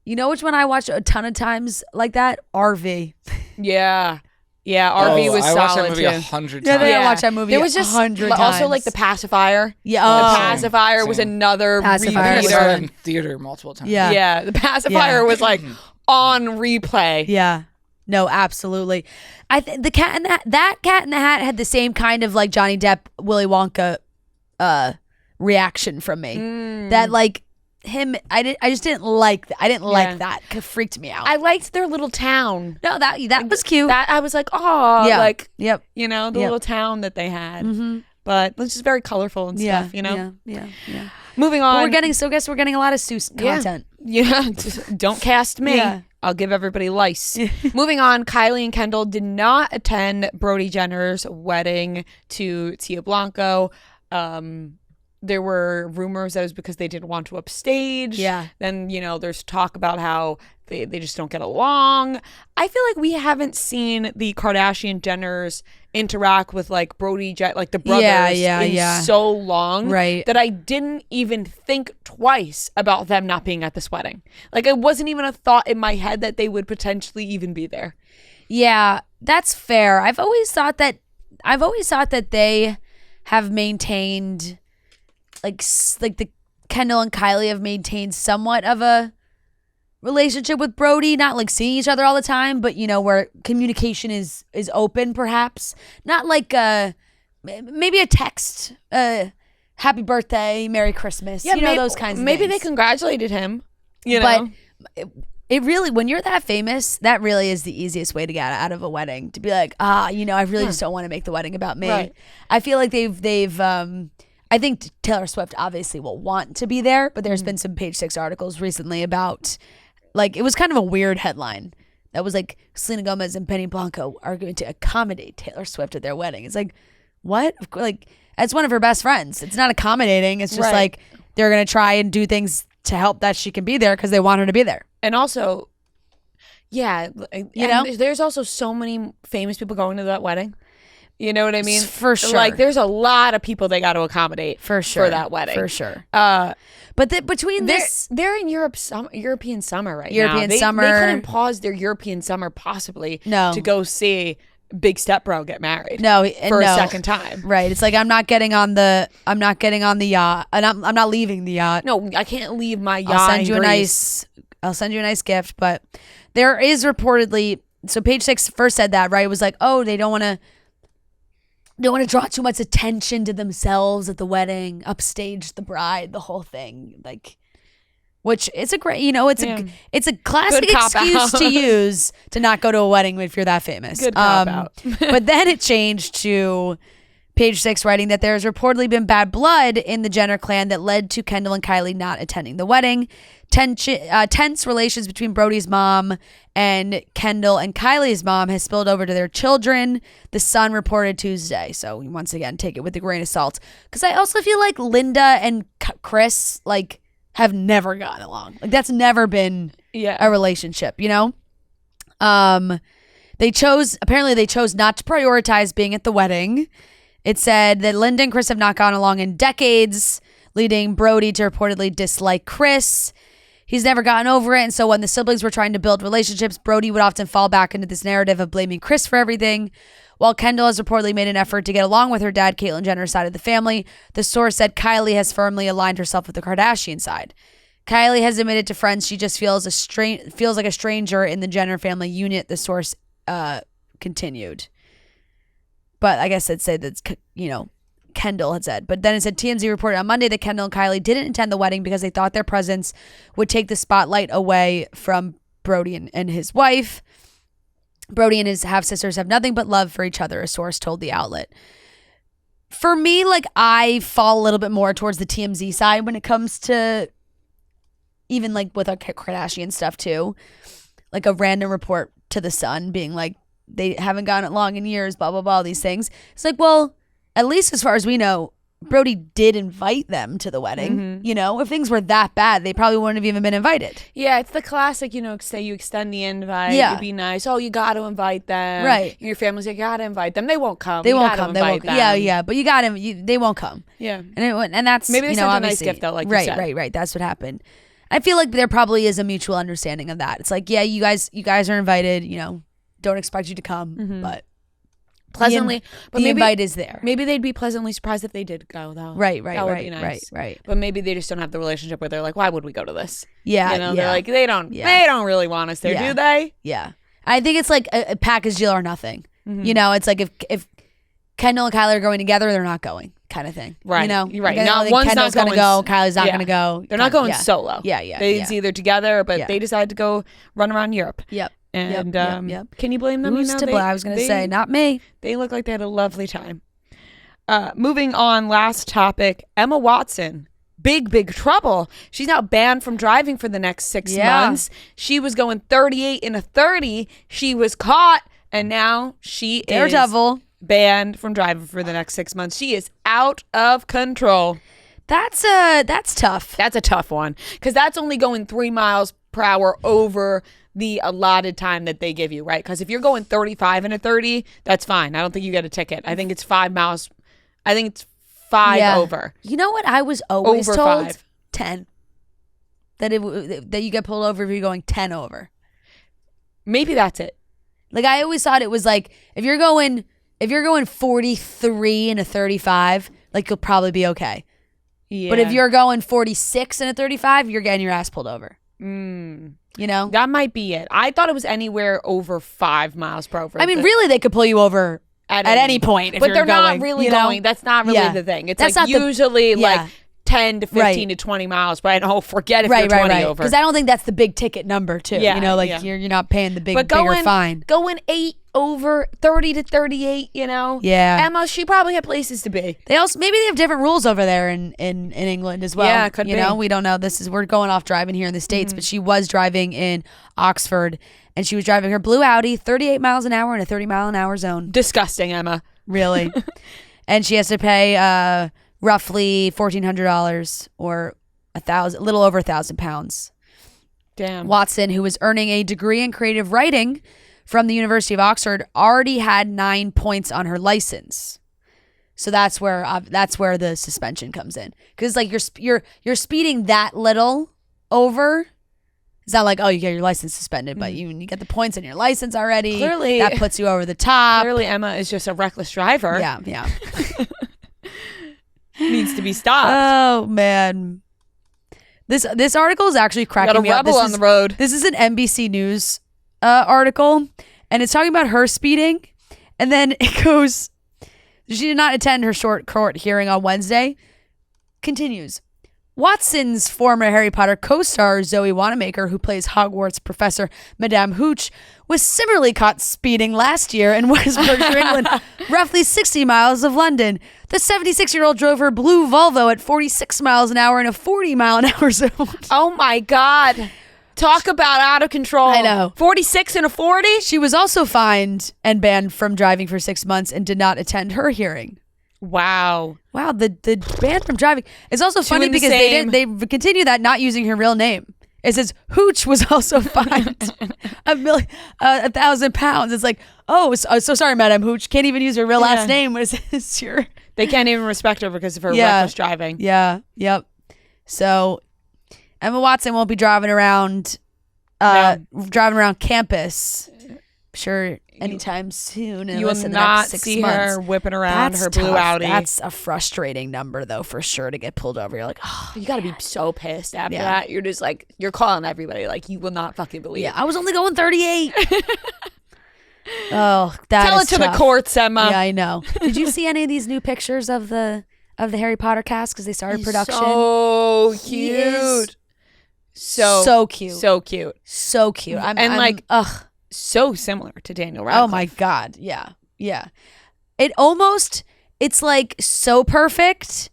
[SPEAKER 2] You know which one I watched a ton of times like that? RV.
[SPEAKER 1] Yeah. Yeah, RV was solid too.
[SPEAKER 3] I watched that movie 100 times.
[SPEAKER 2] I watched that movie. There was just 100 times.
[SPEAKER 1] Also, like The Pacifier.
[SPEAKER 2] Yeah,
[SPEAKER 1] The Pacifier was another
[SPEAKER 2] Pacifier.
[SPEAKER 3] I saw that in theater multiple times.
[SPEAKER 2] Yeah,
[SPEAKER 1] The Pacifier was like on replay.
[SPEAKER 2] Yeah, no, absolutely. The Cat in that Cat in the Hat had the same kind of like Johnny Depp, Willy Wonka, reaction from me. That like. I just didn't like that. I didn't like that. It freaked me out.
[SPEAKER 1] I liked their little town.
[SPEAKER 2] No, that was cute.
[SPEAKER 1] That I was like, oh,
[SPEAKER 2] yeah.
[SPEAKER 1] like,
[SPEAKER 2] yep.
[SPEAKER 1] You know, the little town that they had. Mm-hmm. But it's just very colorful and stuff, you know?
[SPEAKER 2] Yeah.
[SPEAKER 1] Moving on.
[SPEAKER 2] But we're getting a lot of Seuss content.
[SPEAKER 1] Yeah. Just don't cast me. Yeah. I'll give everybody lice. Moving on, Kylie and Kendall did not attend Brody Jenner's wedding to Tia Blanco. There were rumors that it was because they didn't want to upstage.
[SPEAKER 2] Yeah.
[SPEAKER 1] Then, you know, there's talk about how they just don't get along. I feel like we haven't seen the Kardashian Jenners interact with like Brody like the brothers in so long that I didn't even think twice about them not being at this wedding. Like it wasn't even a thought in my head that they would potentially even be there.
[SPEAKER 2] Yeah, that's fair. I've always thought that they have maintained like the Kendall and Kylie have maintained somewhat of a relationship with Brody, not like seeing each other all the time, but you know, where communication is open, perhaps not like maybe a text, happy birthday, Merry Christmas, you know, those kinds of
[SPEAKER 1] maybe
[SPEAKER 2] things.
[SPEAKER 1] They congratulated him, you know.
[SPEAKER 2] But it really, when you're that famous, that really is the easiest way to get out of a wedding, to be like, you know, I really just don't want to make the wedding about me.
[SPEAKER 1] Right.
[SPEAKER 2] I feel like they've I think Taylor Swift obviously will want to be there, but there's been some Page 6 articles recently about, like, it was kind of a weird headline that was like Selena Gomez and Benny Blanco are going to accommodate Taylor Swift at their wedding. It's like, what? Like, that's one of her best friends. It's not accommodating. It's just like they're going to try and do things to help that she can be there because they want her to be there.
[SPEAKER 1] And also, yeah, there's also so many famous people going to that wedding. You know what I mean?
[SPEAKER 2] For sure.
[SPEAKER 1] Like, there's a lot of people they got to accommodate
[SPEAKER 2] for sure
[SPEAKER 1] for that wedding.
[SPEAKER 2] For sure.
[SPEAKER 1] But
[SPEAKER 2] between this,
[SPEAKER 1] they're in European summer right now.
[SPEAKER 2] European summer.
[SPEAKER 1] They couldn't pause their European summer possibly to go see Big Step Bro get married. For a second time.
[SPEAKER 2] Right. It's like I'm not getting on the yacht, and I'm not leaving the yacht.
[SPEAKER 1] No, I can't leave my yacht.
[SPEAKER 2] I'll send you a nice gift, but there is reportedly, so Page Six first said that, right? It was like, oh, they don't want to draw too much attention to themselves at the wedding, upstage the bride, the whole thing, like, which it's a great, it's a classic excuse to use to not go to a wedding if you're that famous.
[SPEAKER 1] Good cop out.
[SPEAKER 2] But then it changed to Page Six writing that there has reportedly been bad blood in the Jenner clan that led to Kendall and Kylie not attending the wedding. Tense relations between Brody's mom and Kendall and Kylie's mom has spilled over to their children, the Sun reported Tuesday. So once again, take it with a grain of salt. Because I also feel like Linda and Chris have never gotten along. Like, that's never been a relationship, They chose not to prioritize being at the wedding. It said that Linda and Chris have not gone along in decades, leading Brody to reportedly dislike Chris. He's never gotten over it, and so when the siblings were trying to build relationships, Brody would often fall back into this narrative of blaming Chris for everything. While Kendall has reportedly made an effort to get along with her dad, Caitlyn Jenner's side of the family, the source said Kylie has firmly aligned herself with the Kardashian side. Kylie has admitted to friends she just feels like a stranger in the Jenner family unit, the source continued. But I guess it'd say that's, Kendall had said. But then it said TMZ reported on Monday that Kendall and Kylie didn't attend the wedding because they thought their presence would take the spotlight away from Brody and his wife. Brody and his half-sisters have nothing but love for each other, a source told the outlet. For me, I fall a little bit more towards the TMZ side when it comes to even with our Kardashian stuff too. Like a random report to the Sun being like, they haven't gotten along in years, blah, blah, blah, all these things. It's like, well, at least as far as we know, Brody did invite them to the wedding. Mm-hmm. If things were that bad, they probably wouldn't have even been invited.
[SPEAKER 1] Yeah, it's the classic, say you extend the invite. Yeah. It'd be nice. Oh, you got to invite them.
[SPEAKER 2] Right.
[SPEAKER 1] Your family's like, you got to invite them. They won't come.
[SPEAKER 2] They won't come. Yeah. But you got them. They won't come.
[SPEAKER 1] Yeah.
[SPEAKER 2] And that's,
[SPEAKER 1] maybe they sent a nice gift though, like you said.
[SPEAKER 2] Right. That's what happened. I feel like there probably is a mutual understanding of that. It's like, yeah, you guys are invited, don't expect you to come, but
[SPEAKER 1] pleasantly,
[SPEAKER 2] the invite is there.
[SPEAKER 1] Maybe they'd be pleasantly surprised if they did go though.
[SPEAKER 2] Right.
[SPEAKER 1] That would be nice.
[SPEAKER 2] Right.
[SPEAKER 1] But maybe they just don't have the relationship where they're like, why would we go to this?
[SPEAKER 2] Yeah.
[SPEAKER 1] They're like, they don't really want us there, do they?
[SPEAKER 2] Yeah. I think it's like a package deal or nothing. Mm-hmm. It's like if Kendall and Kylie are going together, they're not going, kind of thing.
[SPEAKER 1] Right.
[SPEAKER 2] You're
[SPEAKER 1] right.
[SPEAKER 2] One's Kendall's not going to go, Kylie's not going to go.
[SPEAKER 1] They're not going solo.
[SPEAKER 2] Yeah.
[SPEAKER 1] It's either together, but they decided to go run around Europe.
[SPEAKER 2] Yep.
[SPEAKER 1] And can you blame them?
[SPEAKER 2] Who's to blame? I was going to say, not me.
[SPEAKER 1] They look like they had a lovely time. Moving on, last topic, Emma Watson. Big trouble. She's now banned from driving for the next 6 months. She was going 38 in a 30. She was caught, and now she
[SPEAKER 2] Daredevil.
[SPEAKER 1] Is banned from driving for the next 6 months. She is out of control.
[SPEAKER 2] That's tough.
[SPEAKER 1] That's a tough one because that's only going 3 miles per hour over the allotted time that they give you, right? Because if you're going 35 in a 30, that's fine. I don't think you get a ticket. I think it's 5 miles. I think it's 5 over.
[SPEAKER 2] You know what? I was always
[SPEAKER 1] over
[SPEAKER 2] told
[SPEAKER 1] 5.
[SPEAKER 2] 10. That you get pulled over if you're going 10 over.
[SPEAKER 1] Maybe that's it.
[SPEAKER 2] Like I always thought it was like if you're going 43 in a 35, like you'll probably be okay. Yeah. But if you're going 46 in a 35, you're getting your ass pulled over. That might be it. I thought it was anywhere over 5 miles per hour. I mean, really, they could pull you over at any point.
[SPEAKER 1] But they're not really going. That's not really the thing. It's that's like usually like 10 to 15 to 20 miles. But forget if you're 20 over.
[SPEAKER 2] Because I don't think that's the big ticket number too. Yeah, you're not paying the bigger fine.
[SPEAKER 1] Going 8 over 30 to 38.
[SPEAKER 2] Yeah.
[SPEAKER 1] Emma, she probably had places to be.
[SPEAKER 2] They also maybe they have different rules over there in England as well.
[SPEAKER 1] Yeah, could be.
[SPEAKER 2] We don't know. We're going off driving here in the States, but she was driving in Oxford, and she was driving her blue Audi 38 miles an hour in a 30 mile an hour zone.
[SPEAKER 1] Disgusting, Emma.
[SPEAKER 2] Really. And she has to pay roughly $1,400 or a little over £1,000.
[SPEAKER 1] Damn.
[SPEAKER 2] Watson, who was earning a degree in creative writing from the University of Oxford, already had 9 points on her license. So that's where the suspension comes in, because like you're speeding that little over. It's not like, oh, you get your license suspended, but you get the points on your license already.
[SPEAKER 1] Clearly,
[SPEAKER 2] that puts you over the top.
[SPEAKER 1] Clearly, Emma is just a reckless driver.
[SPEAKER 2] Yeah.
[SPEAKER 1] Needs to be stopped.
[SPEAKER 2] Oh man, this article is actually cracking me up.
[SPEAKER 1] Got a rebel on the road.
[SPEAKER 2] This is an NBC News article, and it's talking about her speeding, and then it goes, she did not attend her short court hearing on Wednesday. Continues. Watson's former Harry Potter co-star Zoe Wanamaker, who plays Hogwarts professor Madame Hooch, was similarly caught speeding last year in Westminster, England, roughly 60 miles of London. The 76-year-old drove her blue Volvo at 46 miles an hour in a 40-mile-an-hour zone.
[SPEAKER 1] Oh my God. Talk about out of control.
[SPEAKER 2] I know.
[SPEAKER 1] 46 and a 40?
[SPEAKER 2] She was also fined and banned from driving for 6 months and did not attend her hearing.
[SPEAKER 1] Wow,
[SPEAKER 2] the ban from driving. It's also funny because they continue that not using her real name. It says Hooch was also fined £1,000. It's like, oh, so sorry, Madam Hooch. Can't even use her real last name. What is this?
[SPEAKER 1] They can't even respect her because of her reckless driving.
[SPEAKER 2] Yeah, yep. So Emma Watson won't be driving around campus. Sure, anytime soon.
[SPEAKER 1] You will not see her whipping around her blue Audi.
[SPEAKER 2] That's a frustrating number, though, for sure, to get pulled over. You're like, oh,
[SPEAKER 1] you got to be so pissed after that. You're just like, you're calling everybody. Like, you will not fucking believe.
[SPEAKER 2] Yeah, I was only going 38. Oh, tell
[SPEAKER 1] it to the courts, Emma.
[SPEAKER 2] Yeah, I know. Did you see any of these new pictures of the Harry Potter cast because they started production?
[SPEAKER 1] So cute.
[SPEAKER 2] So cute.
[SPEAKER 1] So cute.
[SPEAKER 2] So cute.
[SPEAKER 1] So similar to Daniel Radcliffe.
[SPEAKER 2] Oh my God. Yeah. It's like so perfect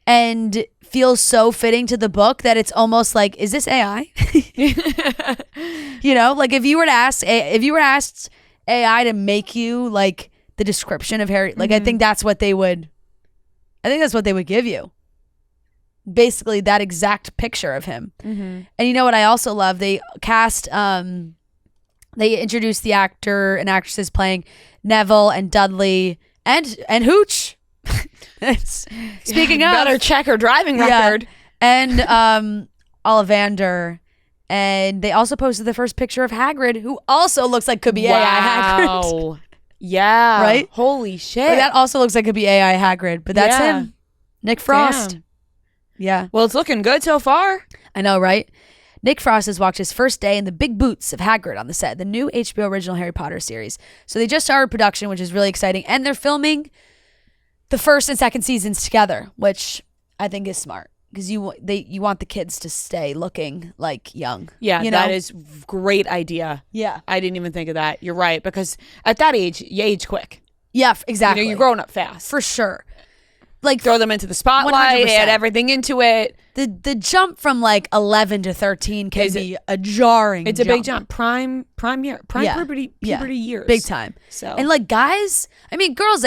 [SPEAKER 2] and feels so fitting to the book that it's almost like, is this AI? You know, like if you were asked AI to make you like the description of Harry, like I think that's what they would give you. Basically that exact picture of him. And you know what I also love? They cast they introduced the actor and actresses playing Neville and Dudley and Hooch. Speaking of,
[SPEAKER 1] better check her driving record.
[SPEAKER 2] And Ollivander. And they also posted the first picture of Hagrid, who also looks like could be AI Hagrid.
[SPEAKER 1] Yeah.
[SPEAKER 2] Right?
[SPEAKER 1] Holy shit.
[SPEAKER 2] Like, that also looks like could be AI Hagrid, but that's him. Nick Frost.
[SPEAKER 1] Damn.
[SPEAKER 2] Yeah.
[SPEAKER 1] Well, it's looking good so far.
[SPEAKER 2] I know, right? Nick Frost has walked his first day in the big boots of Hagrid on the set of the new HBO original Harry Potter series. So they just started production, which is really exciting. And they're filming the first and second seasons together, which I think is smart. Because you want the kids to stay looking like young.
[SPEAKER 1] Yeah,
[SPEAKER 2] you know?
[SPEAKER 1] That is great idea.
[SPEAKER 2] Yeah.
[SPEAKER 1] I didn't even think of that. You're right. Because at that age, you age quick.
[SPEAKER 2] Yeah, exactly.
[SPEAKER 1] You're growing up fast.
[SPEAKER 2] For sure. Like
[SPEAKER 1] throw them into the spotlight,
[SPEAKER 2] 100%.
[SPEAKER 1] add everything into it.
[SPEAKER 2] The jump from like 11 to 13 can be a jarring
[SPEAKER 1] It's
[SPEAKER 2] jump.
[SPEAKER 1] a big jump. Prime puberty years.
[SPEAKER 2] Big time.
[SPEAKER 1] So
[SPEAKER 2] and like guys, I mean girls,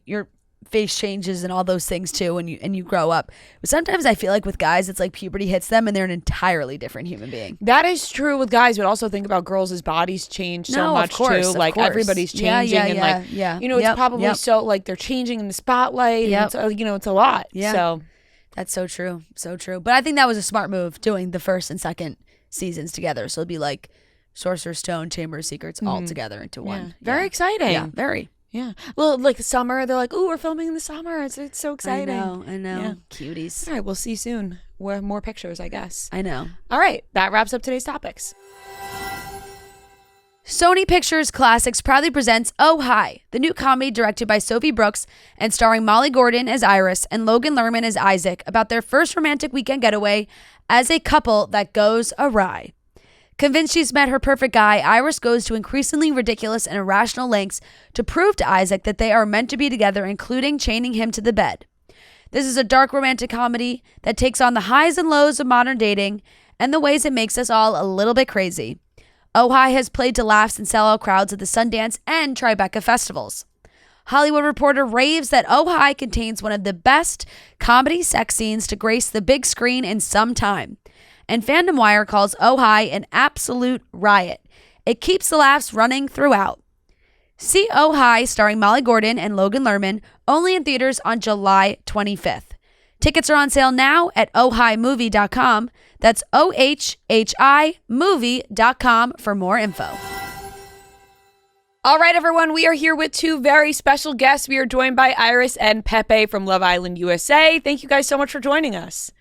[SPEAKER 2] your face changes and all those things too when you grow up. But sometimes I feel like with guys it's like puberty hits them and they're an entirely different human being.
[SPEAKER 1] That is true with guys, but also think about girls' bodies change so much too. Like everybody's changing it's probably so like they're changing in the spotlight.
[SPEAKER 2] Yep.
[SPEAKER 1] And it's a lot.
[SPEAKER 2] Yeah.
[SPEAKER 1] So
[SPEAKER 2] that's so true. So true. But I think that was a smart move doing the first and second seasons together. So it'll be like Sorcerer's Stone, Chamber of Secrets all together into one.
[SPEAKER 1] Very exciting.
[SPEAKER 2] Yeah, very.
[SPEAKER 1] Yeah. Well, like the summer, they're like, "Ooh, we're filming in the summer. It's so exciting."
[SPEAKER 2] I know.
[SPEAKER 1] Yeah.
[SPEAKER 2] Cuties.
[SPEAKER 1] All right, we'll see you soon. More pictures, I guess.
[SPEAKER 2] I know.
[SPEAKER 1] All right, that wraps up today's topics.
[SPEAKER 2] Sony Pictures Classics proudly presents Oh Hi, the new comedy directed by Sophie Brooks and starring Molly Gordon as Iris and Logan Lerman as Isaac about their first romantic weekend getaway as a couple that goes awry. Convinced she's met her perfect guy, Iris goes to increasingly ridiculous and irrational lengths to prove to Isaac that they are meant to be together, including chaining him to the bed. This is a dark romantic comedy that takes on the highs and lows of modern dating and the ways it makes us all a little bit crazy. Oh Hi has played to laughs and sellout crowds at the Sundance and Tribeca festivals. Hollywood Reporter raves that Oh Hi contains one of the best comedy sex scenes to grace the big screen in some time. and Fandom Wire calls Oh Hi an absolute riot. It keeps the laughs running throughout. See Oh Hi starring Molly Gordon and Logan Lerman only in theaters on July 25th. Tickets are on sale now at ohhimovie.com. That's OHHI movie.com for more info.
[SPEAKER 1] All right, everyone, we are here with two very special guests. We are joined by Iris and Pepe from Love Island USA. Thank you guys so much for joining us.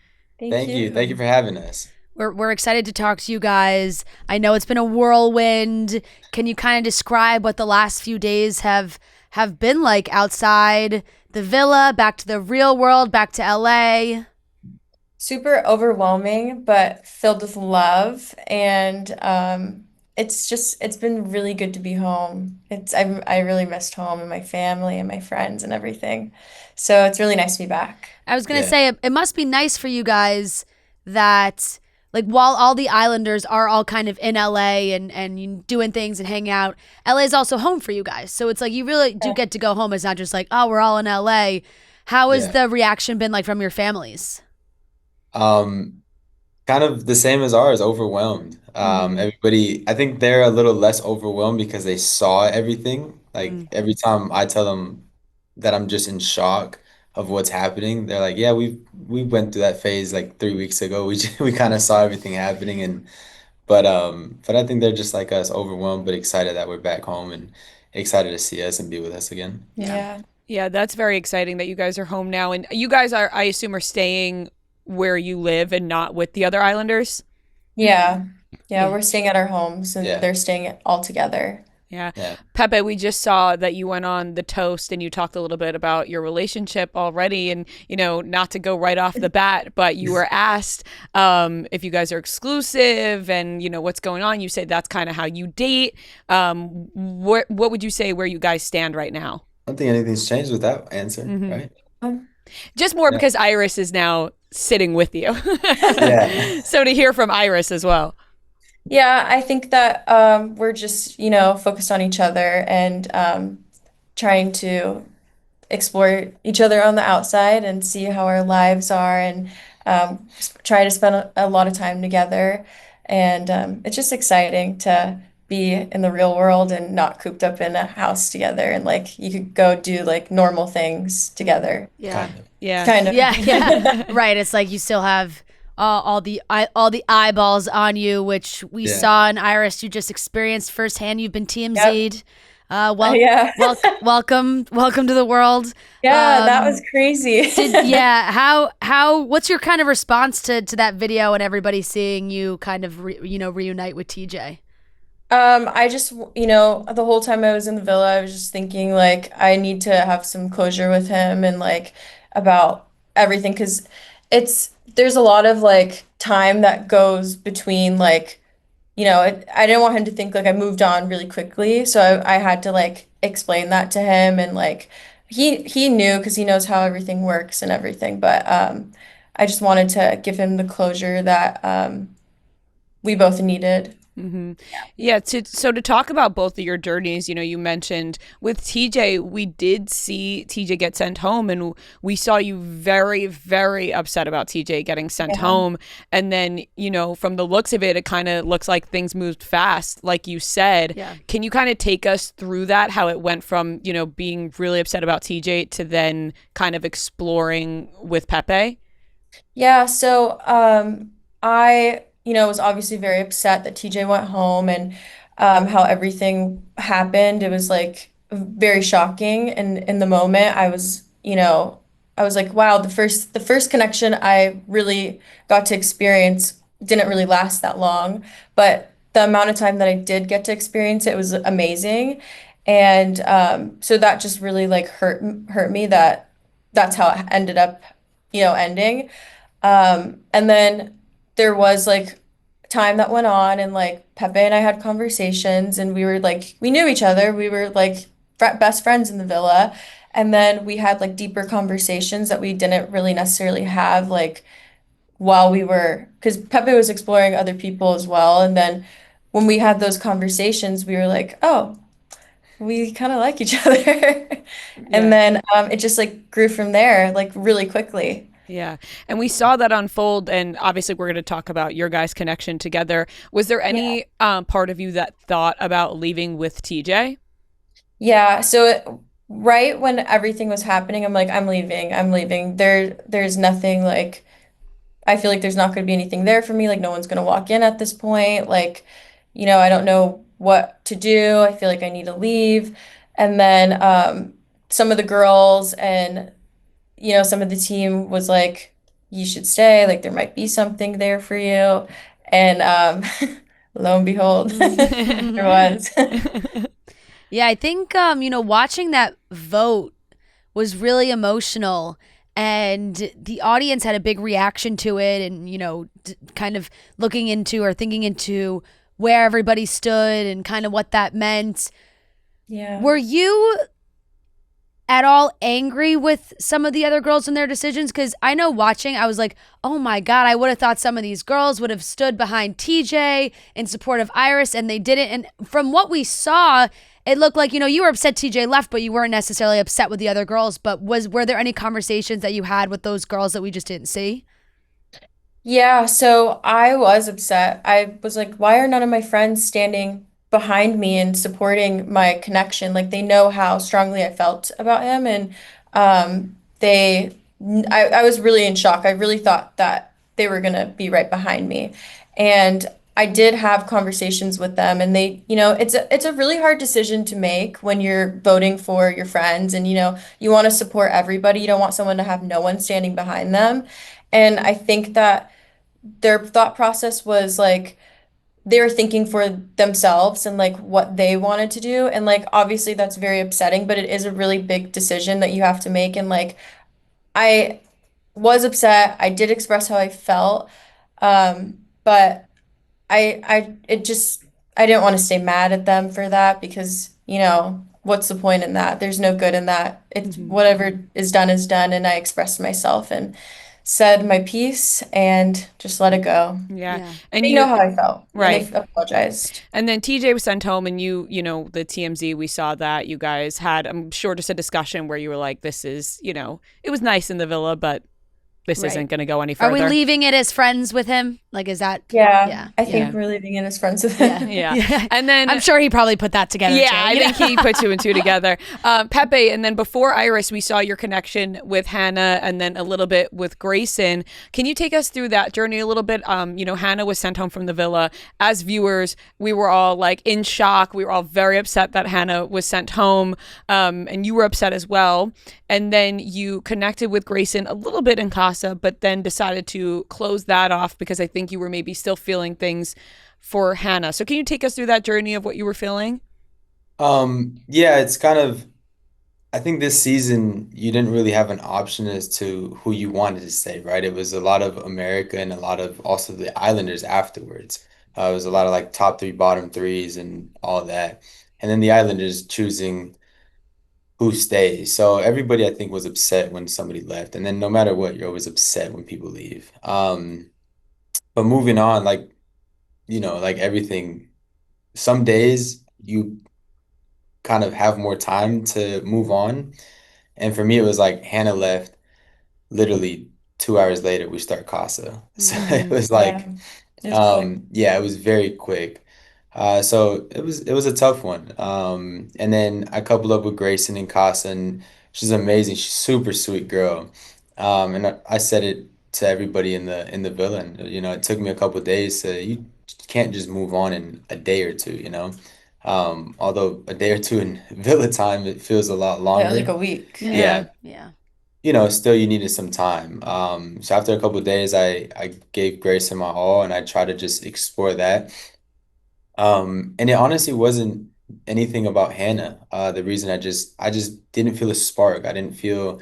[SPEAKER 4] Thank you. Thank you for having us.
[SPEAKER 2] We're excited to talk to you guys. I know it's been a whirlwind. Can you kind of describe what the last few days have been like outside the villa, back to the real world, back to LA?
[SPEAKER 5] Super overwhelming, but filled with love. And it's been really good to be home. I really missed home and my family and my friends and everything. So it's really nice to be back.
[SPEAKER 2] I was going to say, it must be nice for you guys that, like, while all the Islanders are all kind of in LA and doing things and hanging out, LA is also home for you guys. So it's like you really do get to go home. It's not just like, oh, we're all in LA. How has the reaction been like from your families?
[SPEAKER 4] Kind of the same as ours, overwhelmed. Everybody, I think they're a little less overwhelmed because they saw everything. Like every time I tell them that I'm just in shock of what's happening, they're like, "Yeah, we went through that phase like 3 weeks ago. We kind of saw everything happening." But I think they're just like us, overwhelmed but excited that we're back home and excited to see us and be with us again.
[SPEAKER 1] Yeah, that's very exciting that you guys are home now, and you guys are, I assume, are staying where you live and not with the other Islanders.
[SPEAKER 5] Yeah, we're staying at our homes and they're staying all together.
[SPEAKER 1] Yeah. Pepe, we just saw that you went on The Toast and you talked a little bit about your relationship already, and, you know, not to go right off the bat, but you were asked if you guys are exclusive and, you know, what's going on. You said that's kind of how you date. What would you say where you guys stand right now?
[SPEAKER 4] I don't think anything's changed with that answer, right?
[SPEAKER 1] Just more because Iris is now sitting with you.
[SPEAKER 4] Yeah.
[SPEAKER 1] So to hear from Iris as well.
[SPEAKER 5] Yeah, I think that we're just, focused on each other and trying to explore each other on the outside and see how our lives are, and try to spend a lot of time together. And it's just exciting to be in the real world and not cooped up in a house together, and like you could go do like normal things together.
[SPEAKER 4] Kind of.
[SPEAKER 5] Kind of.
[SPEAKER 2] Yeah. Right. It's like you still have all the eyeballs on you, which we saw in Iris. You just experienced firsthand. You've been TMZ'd. Welcome to the world.
[SPEAKER 5] Yeah, that was crazy.
[SPEAKER 2] How what's your kind of response to that video and everybody seeing you kind of reunite with TJ?
[SPEAKER 5] I just, the whole time I was in the villa, I was just thinking like I need to have some closure with him and like about everything, because there's a lot of like time that goes between like, I didn't want him to think like I moved on really quickly, so I had to like explain that to him, and like he knew because he knows how everything works and everything, but I just wanted to give him the closure that we both needed.
[SPEAKER 1] Mm-hmm. Yeah. So to talk about both of your journeys, you mentioned with TJ, we did see TJ get sent home, and we saw you very, very upset about TJ getting sent home. And then, from the looks of it, it kind of looks like things moved fast, like you said. Yeah. Can you kind of take us through that, how it went from, being really upset about TJ to then kind of exploring with Pepe?
[SPEAKER 5] Yeah. So I was obviously very upset that TJ went home, and how everything happened. It was like very shocking. And in the moment, I was like, wow, the first connection I really got to experience didn't really last that long. But the amount of time that I did get to experience it was amazing. And so that just really like hurt me, that's how it ended up, ending. And then there was like time that went on, and like Pepe and I had conversations, and we were like, we knew each other. We were like best friends in the villa. And then we had like deeper conversations that we didn't really necessarily have like while because Pepe was exploring other people as well. And then when we had those conversations, we were like, oh, we kind of like each other. And then it just like grew from there like really quickly.
[SPEAKER 1] Yeah. And we saw that unfold. And obviously, we're going to talk about your guys' connection together. Was there any part of you that thought about leaving with TJ?
[SPEAKER 5] Yeah, so right when everything was happening, I'm like, I'm leaving, I'm leaving. There's nothing like I feel like there's not going to be anything there for me. Like no one's going to walk in at this point. Like, I don't know what to do. I feel like I need to leave. And then some of the girls and some of the team was like, you should stay. Like there might be something there for you. And lo and behold, there was.
[SPEAKER 2] Yeah, I think watching that vote was really emotional, and the audience had a big reaction to it, and kind of looking into or thinking into where everybody stood and kind of what that meant.
[SPEAKER 5] Yeah.
[SPEAKER 2] Were you at all angry with some of the other girls and their decisions? Because I know watching, I was like, oh my God, I would have thought some of these girls would have stood behind TJ in support of Iris, and they didn't. And from what we saw, it looked like, you were upset TJ left, but you weren't necessarily upset with the other girls. But were there any conversations that you had with those girls that we just didn't see?
[SPEAKER 5] Yeah, so I was upset. I was like, why are none of my friends standing behind me and supporting my connection? Like they know how strongly I felt about him and I was really in shock. I really thought that they were gonna be right behind me. And I did have conversations with them and it's a really hard decision to make when you're voting for your friends and you want to support everybody. You don't want someone to have no one standing behind them. And I think that their thought process was like they were thinking for themselves and like what they wanted to do. And like obviously that's very upsetting, but it is a really big decision that you have to make. And like I was upset. I did express how I felt. But I didn't want to stay mad at them for that because, what's the point in that? There's no good in that. It's whatever is done, and I expressed myself and said my piece and just let it go.
[SPEAKER 1] Yeah.
[SPEAKER 5] And you know how I felt.
[SPEAKER 1] Right.
[SPEAKER 5] And I apologized.
[SPEAKER 1] And then TJ was sent home and the TMZ, we saw that you guys had, I'm sure, just a discussion where you were like, this is, it was nice in the villa, but this isn't going to go any further.
[SPEAKER 2] Are we leaving it as friends with him? Like, is that?
[SPEAKER 5] Yeah. I think we're leaving it as friends with him.
[SPEAKER 1] Yeah. And then
[SPEAKER 2] I'm sure he probably put that together.
[SPEAKER 1] Yeah,
[SPEAKER 2] too,
[SPEAKER 1] I think he put two and two together. Pepe, and then before Iris, we saw your connection with Hannah and then a little bit with Grayson. Can you take us through that journey a little bit? Hannah was sent home from the villa. As viewers, we were all like in shock. We were all very upset that Hannah was sent home. And you were upset as well. And then you connected with Grayson a little bit in Casa, but then decided to close that off because I think you were maybe still feeling things for Hannah. So can you take us through that journey of what you were feeling?
[SPEAKER 4] Yeah, it's kind of, I think this season you didn't really have an option as to who you wanted to stay, right? It was a lot of America and a lot of also the Islanders afterwards. It was a lot of like top three, bottom threes and all that. And then the Islanders choosing who stays. So everybody I think was upset when somebody left. And then no matter what, you're always upset when people leave. But moving on, like, like everything, some days you kind of have more time to move on. And for me, it was like Hannah left literally 2 hours later, we start Casa. So it was like, it was very quick. So it was a tough one. And then I coupled up with Grayson in Casa, and she's amazing. She's super sweet girl. And I said it to everybody in the villa. And, it took me a couple of days to you can't just move on in a day or two. Although a day or two in villa time, it feels a lot longer.
[SPEAKER 5] Like a week.
[SPEAKER 4] Yeah.
[SPEAKER 2] Yeah.
[SPEAKER 4] Still you needed some time. So after a couple of days, I gave Grayson my all, and I tried to just explore that. And it honestly wasn't anything about Hannah. The reason I just didn't feel a spark. I didn't feel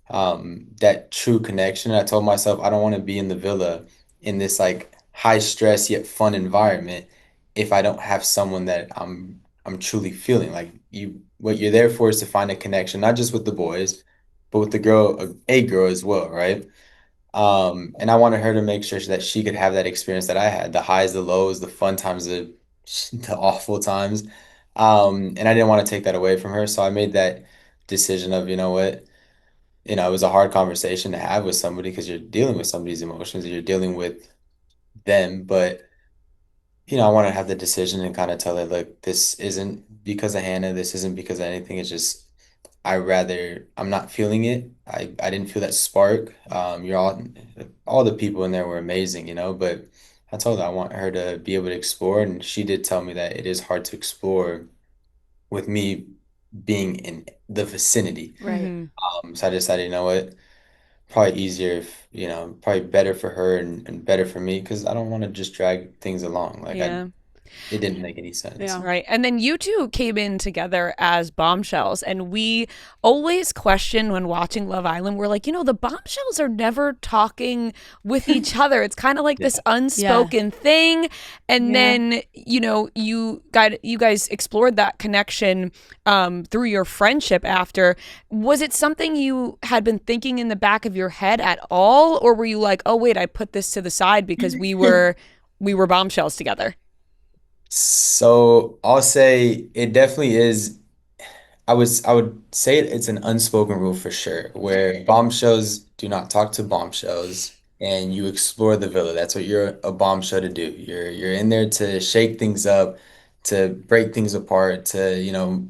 [SPEAKER 4] that true connection. I told myself I don't want to be in the villa in this like high stress yet fun environment if I don't have someone that I'm truly feeling. Like what you're there for is to find a connection, not just with the boys, but with the girl, a girl as well, right? And I wanted her to make sure that she could have that experience that I had, the highs, the lows, the fun times, the awful times. And I didn't want to take that away from her. So I made that decision of, you know what? it was a hard conversation to have with somebody because you're dealing with somebody's emotions and you're dealing with them. But, I want to have the decision and kind of tell her, look, this isn't because of Hannah. This isn't because of anything. It's just, I'm not feeling it. I didn't feel that spark. All the people in there were amazing, but I told her I want her to be able to explore. And she did tell me that it is hard to explore with me being in the vicinity.
[SPEAKER 2] Right.
[SPEAKER 4] So I decided, you know what? Probably easier if, probably better for her and better for me because I don't want to just drag things along. Like
[SPEAKER 1] Yeah.
[SPEAKER 4] it didn't make any sense.
[SPEAKER 2] Yeah.
[SPEAKER 1] Right. And then you two came in together as bombshells. And we always question when watching Love Island, we're like, the bombshells are never talking with each other. It's kind of like this unspoken thing. And then, you guys explored that connection through your friendship after. Was it something you had been thinking in the back of your head at all? Or were you like, oh, wait, I put this to the side because we were bombshells together?
[SPEAKER 4] So I'll say it definitely is. I would say it's an unspoken rule for sure, where bombshells do not talk to bombshells, and you explore the villa. That's what you're a bombshell to do. You're in there to shake things up, to break things apart, to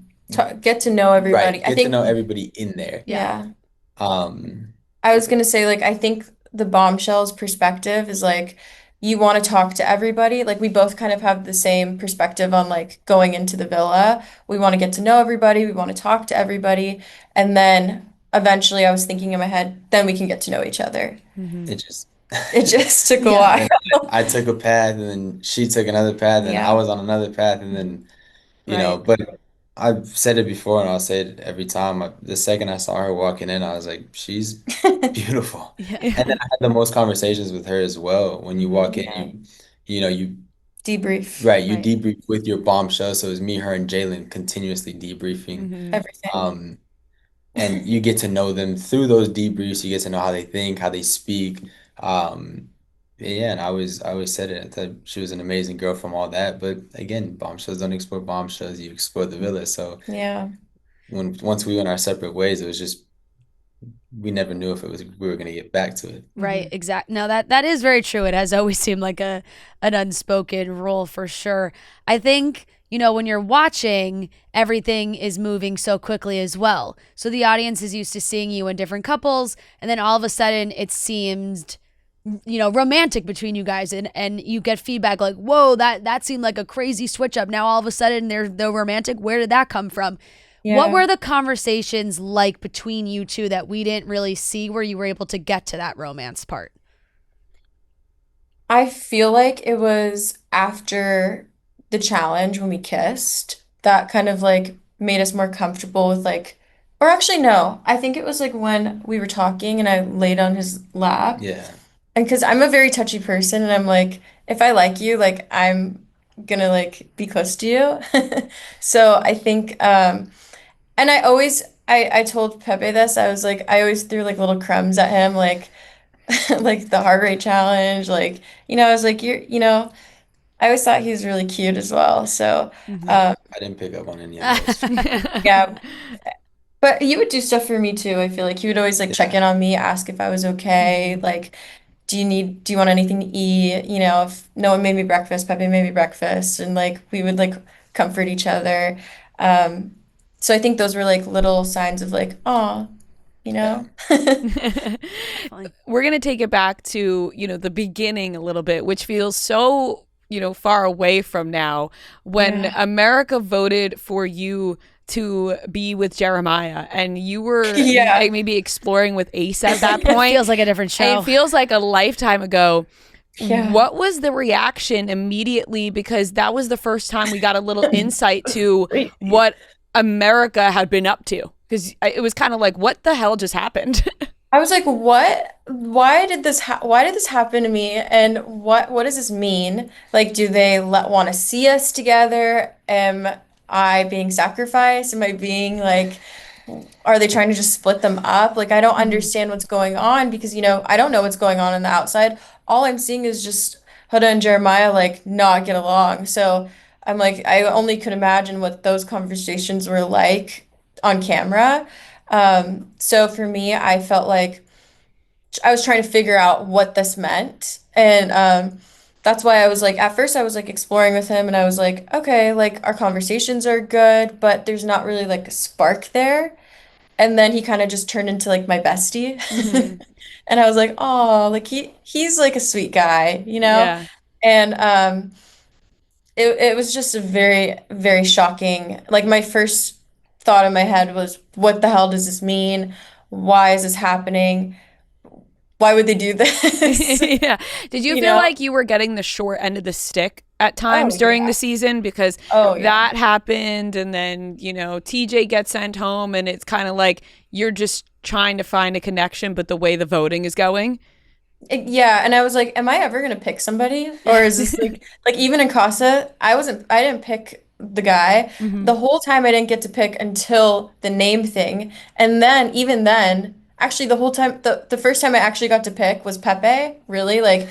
[SPEAKER 5] Get to know everybody.
[SPEAKER 4] right, get to know everybody in there.
[SPEAKER 5] Yeah.
[SPEAKER 4] Um,
[SPEAKER 5] I was gonna say, like, I think the bombshells perspective is like you want to talk to everybody. Like we both kind of have the same perspective on like going into the villa. We want to get to know everybody, we want to talk to everybody, and then eventually I was thinking in my head, then we can get to know each other.
[SPEAKER 4] it just
[SPEAKER 5] It just took a
[SPEAKER 4] and
[SPEAKER 5] while.
[SPEAKER 4] I took a path, and then she took another path, and I
[SPEAKER 5] Yeah.
[SPEAKER 4] was on another path, and then
[SPEAKER 1] Right.
[SPEAKER 4] but I've said it before and I'll say it every time. The second I saw her walking in, I was like, she's beautiful. And then I had the most conversations with her as well. When you walk
[SPEAKER 5] Yeah.
[SPEAKER 4] in, you
[SPEAKER 5] Debrief
[SPEAKER 4] right, you
[SPEAKER 2] Right.
[SPEAKER 4] debrief with your bombshell. So it was me, her, and Jalen continuously debriefing.
[SPEAKER 5] everything.
[SPEAKER 4] Um, and you get to know them through those debriefs. You get to know how they think, how they speak. Um, yeah, and I always said it. I thought she was an amazing girl from all that. But again, bombshells don't explore bombshells. You explore the villa. So
[SPEAKER 5] Yeah.
[SPEAKER 4] once we went our separate ways, it was just we never knew if we were gonna get back to it.
[SPEAKER 2] Right, exact. No, that is very true. It has always seemed like an unspoken rule for sure. I think, when you're watching, everything is moving so quickly as well. So the audience is used to seeing you in different couples, and then all of a sudden it seemed, romantic between you guys, and you get feedback like, whoa, that seemed like a crazy switch up. Now all of a sudden they're romantic. Where did that come from? What
[SPEAKER 5] Yeah.
[SPEAKER 2] were the conversations like between you two that we didn't really see where you were able to get to that romance part?
[SPEAKER 5] I feel like it was after the challenge when we kissed that kind of like made us more comfortable with like, or actually, no, I think it was like when we were talking and I laid on his lap.
[SPEAKER 4] Yeah.
[SPEAKER 5] And because I'm a very touchy person and I'm like, if I like you, like I'm gonna like be close to you. So I think, and I told Pepe this, I was like, I always threw like little crumbs at him, like, like the heart rate challenge, like, I was like, I always thought he was really cute as well. So,
[SPEAKER 4] I didn't pick up on any of those.
[SPEAKER 5] yeah, but he would do stuff for me too. I feel like he would always like check
[SPEAKER 4] Yeah.
[SPEAKER 5] in on me, ask if I was okay. Like, do you want anything to eat? If no one made me breakfast, Pepe made me breakfast, and like we would like comfort each other. Um, so I think those were like little signs of like, oh, you
[SPEAKER 4] Yeah.
[SPEAKER 5] know?
[SPEAKER 1] We're going to take it back to, the beginning a little bit, which feels so, far away from now when
[SPEAKER 5] Yeah.
[SPEAKER 1] America voted for you to be with Jeremiah and you were
[SPEAKER 5] Yeah.
[SPEAKER 1] like, maybe exploring with Ace at that
[SPEAKER 2] It
[SPEAKER 1] point.
[SPEAKER 2] feels like a different show.
[SPEAKER 1] It feels like a lifetime ago.
[SPEAKER 5] Yeah.
[SPEAKER 1] What was the reaction immediately? Because that was the first time we got a little insight to what America had been up to. Because it was kind of like, what the hell just happened?
[SPEAKER 5] I was like, what? Why did this happen to me? And what does this mean? Like, do they want to see us together? Am I being sacrificed? Am I being like, are they trying to just split them up? Like, I don't understand what's going on because, I don't know what's going on the outside. All I'm seeing is just Huda and Jeremiah like not get along. So I'm like, I only could imagine what those conversations were like on camera. So for me, I felt like I was trying to figure out what this meant. And that's why I was like, at first I was like exploring with him and I was like, okay, like our conversations are good, but there's not really like a spark there. And then he kind of just turned into like my bestie.
[SPEAKER 1] Hmm.
[SPEAKER 5] And I was like, oh, like he's like a sweet guy, you know?
[SPEAKER 1] Yeah.
[SPEAKER 5] And it was just a very, very shocking. Like my first thought in my head was, what the hell does this mean? Why is this happening? Why would they do this?
[SPEAKER 1] Yeah. Did you
[SPEAKER 5] You
[SPEAKER 1] feel
[SPEAKER 5] know?
[SPEAKER 1] like you were getting the short end of the stick at
[SPEAKER 5] Oh
[SPEAKER 1] times during
[SPEAKER 5] yeah.
[SPEAKER 1] the season? Because
[SPEAKER 5] Oh yeah.
[SPEAKER 1] that happened, and then, TJ gets sent home, and it's kind of like you're just trying to find a connection, but the way the voting is going.
[SPEAKER 5] Yeah, and I was like, am I ever gonna pick somebody? Or is this like even in Casa, I didn't pick the guy.
[SPEAKER 1] Hmm.
[SPEAKER 5] The whole time I didn't get to pick until the name thing. And then even then, actually the whole time the first time I actually got to pick was Pepe. Really? Like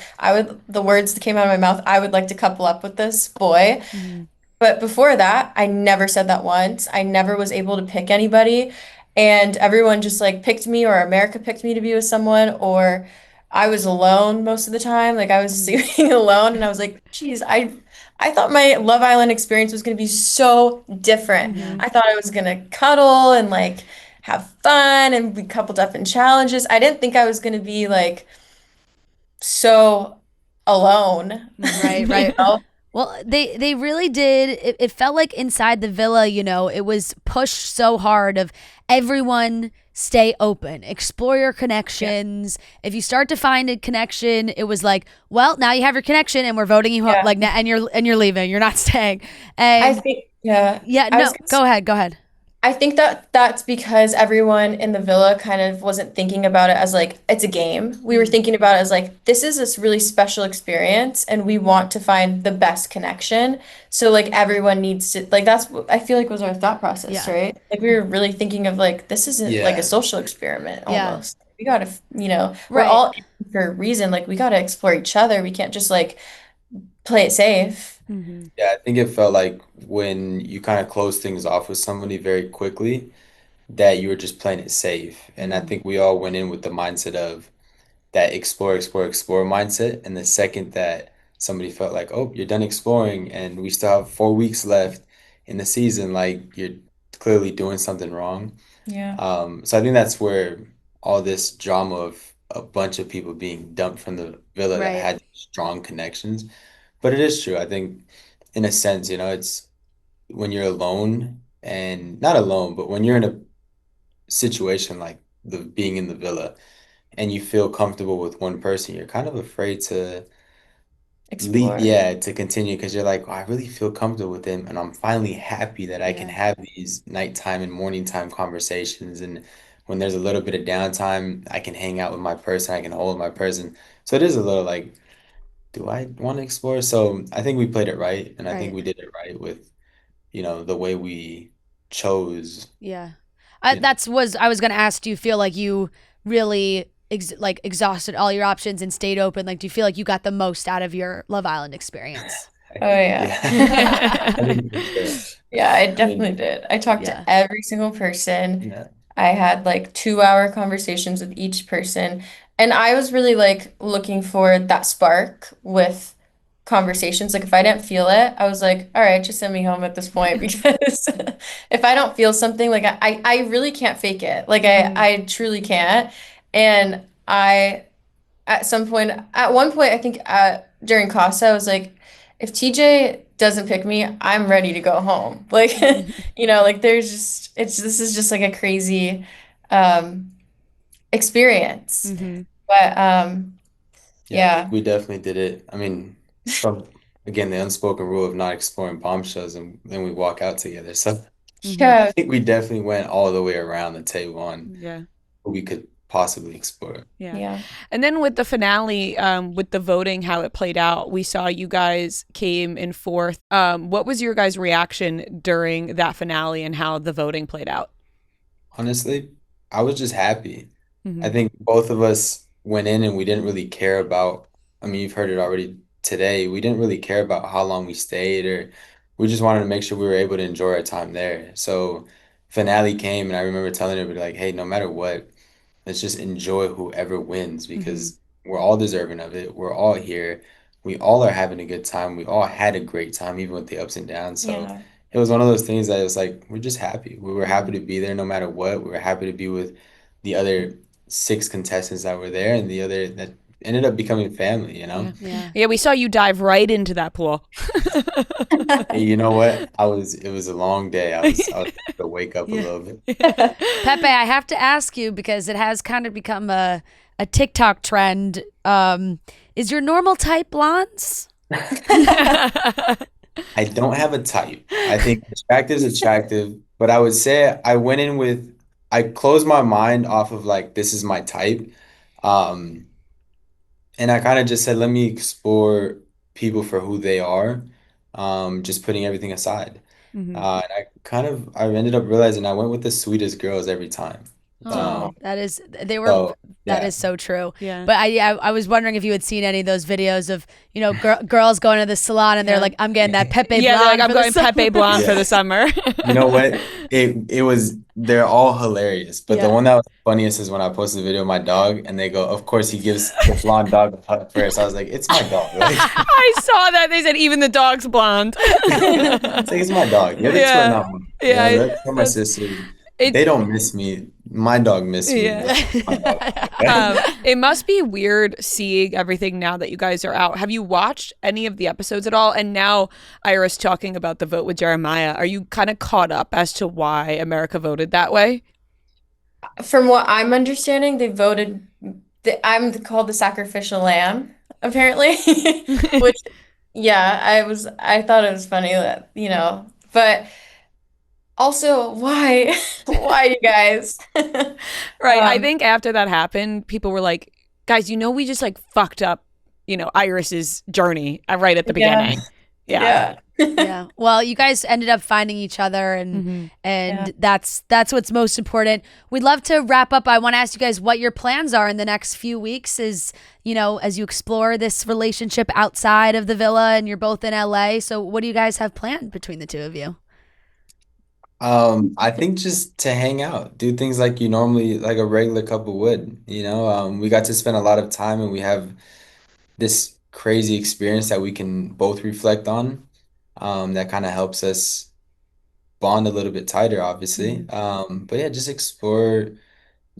[SPEAKER 5] the words that came out of my mouth, I would like to couple up with this boy.
[SPEAKER 1] Hmm.
[SPEAKER 5] But before that, I never said that once. I never was able to pick anybody. And everyone just like picked me, or America picked me to be with someone, or I was alone most of the time. Like I was
[SPEAKER 1] Hmm.
[SPEAKER 5] sleeping alone and I was like, geez, I thought my Love Island experience was gonna be so different.
[SPEAKER 1] Hmm.
[SPEAKER 5] I thought I was gonna cuddle and like have fun and be coupled up in challenges. I didn't think I was gonna be like so alone,
[SPEAKER 2] Right,
[SPEAKER 5] you
[SPEAKER 2] right.
[SPEAKER 5] know?
[SPEAKER 2] Well, they really did. It felt like inside the villa, it was pushed so hard of everyone stay open, explore your
[SPEAKER 5] Yeah.
[SPEAKER 2] connections. If you start to find a connection, it was like, well, now you have your connection, and we're voting you
[SPEAKER 5] Yeah.
[SPEAKER 2] like, and you're leaving, you're not staying.
[SPEAKER 5] I
[SPEAKER 2] And
[SPEAKER 5] think, yeah.
[SPEAKER 2] yeah,
[SPEAKER 5] I was
[SPEAKER 2] no,
[SPEAKER 5] gonna
[SPEAKER 2] go ahead, go ahead.
[SPEAKER 5] I think that that's because everyone in the villa kind of wasn't thinking about it as like it's a game. We were
[SPEAKER 2] Mm,
[SPEAKER 5] thinking about it as like this is this really special experience and we want to find the best connection. So like everyone needs to like that's what I feel like was our thought process,
[SPEAKER 2] yeah,
[SPEAKER 5] right? Like we were really thinking of like this isn't like a
[SPEAKER 4] Yeah.
[SPEAKER 5] social experiment
[SPEAKER 2] yeah,
[SPEAKER 5] almost. We gotta, we're
[SPEAKER 2] right.
[SPEAKER 5] all in for a reason. Like we gotta explore each other. We can't just like play it safe.
[SPEAKER 2] Hmm.
[SPEAKER 4] Yeah, I think it felt like when you kind of close things off with somebody very quickly, that you were just playing it safe. And I
[SPEAKER 2] Hmm.
[SPEAKER 4] think we all went in with the mindset of that explore, explore, explore mindset. And the second that somebody felt like, oh, you're done exploring and we still have 4 weeks left in the season, like you're clearly doing something wrong.
[SPEAKER 5] Yeah.
[SPEAKER 4] So I think that's where all this drama of a bunch of people being dumped from the villa that
[SPEAKER 2] Right.
[SPEAKER 4] had strong connections. But it is true. I think in a sense, it's when you're alone and not alone, but when you're in a situation like the being in the villa and you feel comfortable with one person, you're kind of afraid to lead,
[SPEAKER 5] Explore.
[SPEAKER 4] yeah, to continue because you're like, oh, I really feel comfortable with him, and I'm finally happy that I can
[SPEAKER 2] Yeah.
[SPEAKER 4] have these nighttime and morning time conversations. And when there's a little bit of downtime, I can hang out with my person, I can hold my person. So it is a little like, do I want to explore? So I think we played it right, and I think
[SPEAKER 2] Right.
[SPEAKER 4] we did it right with, the way we chose,
[SPEAKER 2] Yeah.
[SPEAKER 4] you know.
[SPEAKER 2] That's was I was going to ask, do you feel like you really like exhausted all your options and stayed open? Like, do you feel like you got the most out of your Love Island experience?
[SPEAKER 5] Oh yeah.
[SPEAKER 4] Yeah. I think for sure.
[SPEAKER 5] Yeah, I
[SPEAKER 4] I mean,
[SPEAKER 5] definitely did. I talked to
[SPEAKER 2] Yeah.
[SPEAKER 5] every single person.
[SPEAKER 4] yeah.
[SPEAKER 5] I had like 2-hour conversations with each person. And I was really like looking for that spark with conversations. Like if I didn't feel it, I was like, all right, just send me home at this point because if I don't feel something, like I really can't fake it. Like
[SPEAKER 2] Mhm.
[SPEAKER 5] I truly can't. And I at one point, I think during Casa, I was like, if TJ doesn't pick me, I'm ready to go home. Like, like this is just like a crazy um, experience.
[SPEAKER 2] Mhm.
[SPEAKER 5] But
[SPEAKER 4] Yeah,
[SPEAKER 5] yeah,
[SPEAKER 4] we definitely did it. I mean, from again the unspoken rule of not exploring bombshells, and then we walk out together. So
[SPEAKER 2] Mhm.
[SPEAKER 4] I
[SPEAKER 5] yeah,
[SPEAKER 4] think we definitely went all the way around the table on
[SPEAKER 1] Yeah.
[SPEAKER 4] what we could possibly explore.
[SPEAKER 1] Yeah.
[SPEAKER 5] yeah.
[SPEAKER 1] And then with the finale, with the voting, how it played out, we saw you guys came in fourth. What was your guys' reaction during that finale and how the voting played out?
[SPEAKER 4] Honestly, I was just happy. I
[SPEAKER 1] Hmm.
[SPEAKER 4] think both of us went in and we didn't really care about, I mean, you've heard it already today. We didn't really care about how long we stayed, or we just wanted to make sure we were able to enjoy our time there. So finale came, and I remember telling everybody like, hey, no matter what, let's just enjoy whoever wins because we're all deserving of it. We're all here. We all are having a good time. We all had a great time, even with the ups and downs. So
[SPEAKER 5] Yeah.
[SPEAKER 4] it was one of those things that it was like, we're just happy. We were happy to be there no matter what. We were happy to be with the other 6 contestants that were there and the other that ended up becoming family, you know?
[SPEAKER 1] Yeah, we saw you dive right into that pool.
[SPEAKER 4] Hey, you know what? It was a long day. I was to wake up a little bit.
[SPEAKER 2] Pepe, I have to ask you because it has kind of become a TikTok trend. Is your normal type blondes?
[SPEAKER 4] I don't have a type. I think attractive is attractive, but I would say I closed my mind off of like this is my type. Um, and I kind of just said, let me explore people for who they are, just putting everything aside. And I ended up realizing I went with the sweetest girls every time.
[SPEAKER 2] Oh, that is
[SPEAKER 4] Yeah.
[SPEAKER 2] so true.
[SPEAKER 1] Yeah.
[SPEAKER 2] But I was wondering if you had seen any of those videos of girls going to the salon and they're like, I'm getting that Pepe blonde.
[SPEAKER 1] Yeah, they're like, I'm
[SPEAKER 2] for the
[SPEAKER 1] going
[SPEAKER 2] summer."
[SPEAKER 1] Pepe blonde for the summer.
[SPEAKER 4] You know what? They're all hilarious. But the one that was funniest is when I posted a video of my dog and they go, of course he gives the blonde dog a hug first. I was like, it's my dog. Like,
[SPEAKER 1] I saw that. They said even the dog's blonde.
[SPEAKER 4] it's like, it's my dog. The other two are not mine.
[SPEAKER 1] Yeah.
[SPEAKER 4] You know, that's for my sister. They don't miss me. My dog missed me.
[SPEAKER 1] Yeah.
[SPEAKER 4] That's my dog.
[SPEAKER 1] It must be weird seeing everything now that you guys are out. Have you watched any of the episodes at all? And now Iris talking about the vote with Jeremiah. Are you kind of caught up as to why America voted that way?
[SPEAKER 5] From what I'm understanding, they voted. I'm called the sacrificial lamb, apparently. Which, yeah, I thought it was funny that, but also, why? Why, you guys?
[SPEAKER 1] Right. I think after that happened, people were like, guys, we just like fucked up, Iris's journey right at the beginning. Yeah.
[SPEAKER 2] Yeah. Well, you guys ended up finding each other and that's what's most important. We'd love to wrap up. I want to ask you guys what your plans are in the next few weeks as you explore this relationship outside of the villa and you're both in LA. So what do you guys have planned between the two of you?
[SPEAKER 4] I think just to hang out, do things like you normally, like a regular couple would, we got to spend a lot of time and we have this crazy experience that we can both reflect on, that kind of helps us bond a little bit tighter, obviously. But yeah, just explore,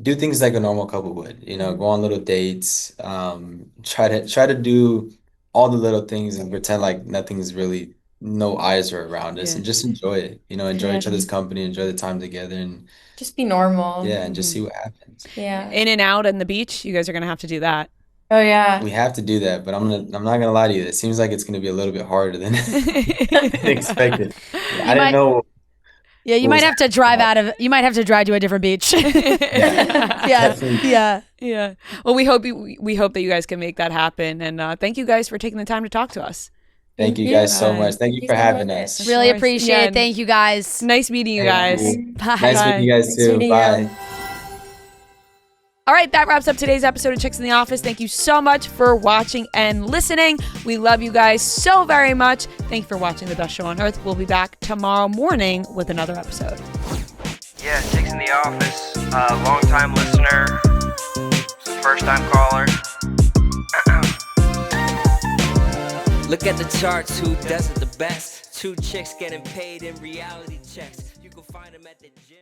[SPEAKER 4] do things like a normal couple would, go on little dates, try to do all the little things and pretend like no eyes are around us and just enjoy it, enjoy each other's company, enjoy the time together and
[SPEAKER 5] Just be normal.
[SPEAKER 4] yeah, and just see what happens.
[SPEAKER 5] Yeah.
[SPEAKER 1] In and out on the beach, you guys are going to have to do that.
[SPEAKER 5] Oh, yeah.
[SPEAKER 4] We have to do that, but I'm not gonna lie to you. It seems like it's gonna be a little bit harder than expected. I didn't know.
[SPEAKER 2] Yeah, you might have to drive to a different beach.
[SPEAKER 1] Yeah. Well, we hope that you guys can make that happen. And thank you guys for taking the time to talk to us.
[SPEAKER 4] Thank you guys so much. Thank you for having us.
[SPEAKER 2] Really appreciate it. Thank you guys.
[SPEAKER 1] Nice meeting you guys.
[SPEAKER 2] Bye.
[SPEAKER 4] Nice meeting you guys too. Bye.
[SPEAKER 1] All right, that wraps up today's episode of Chicks in the Office. Thank you so much for watching and listening. We love you guys so very much. Thank you for watching the best show on earth. We'll be back tomorrow morning with another episode.
[SPEAKER 6] Yeah, Chicks in the Office, long-time listener, first-time caller.
[SPEAKER 7] Look at the charts, who does it the best? 2 chicks getting paid in reality checks. You can find them at the gym.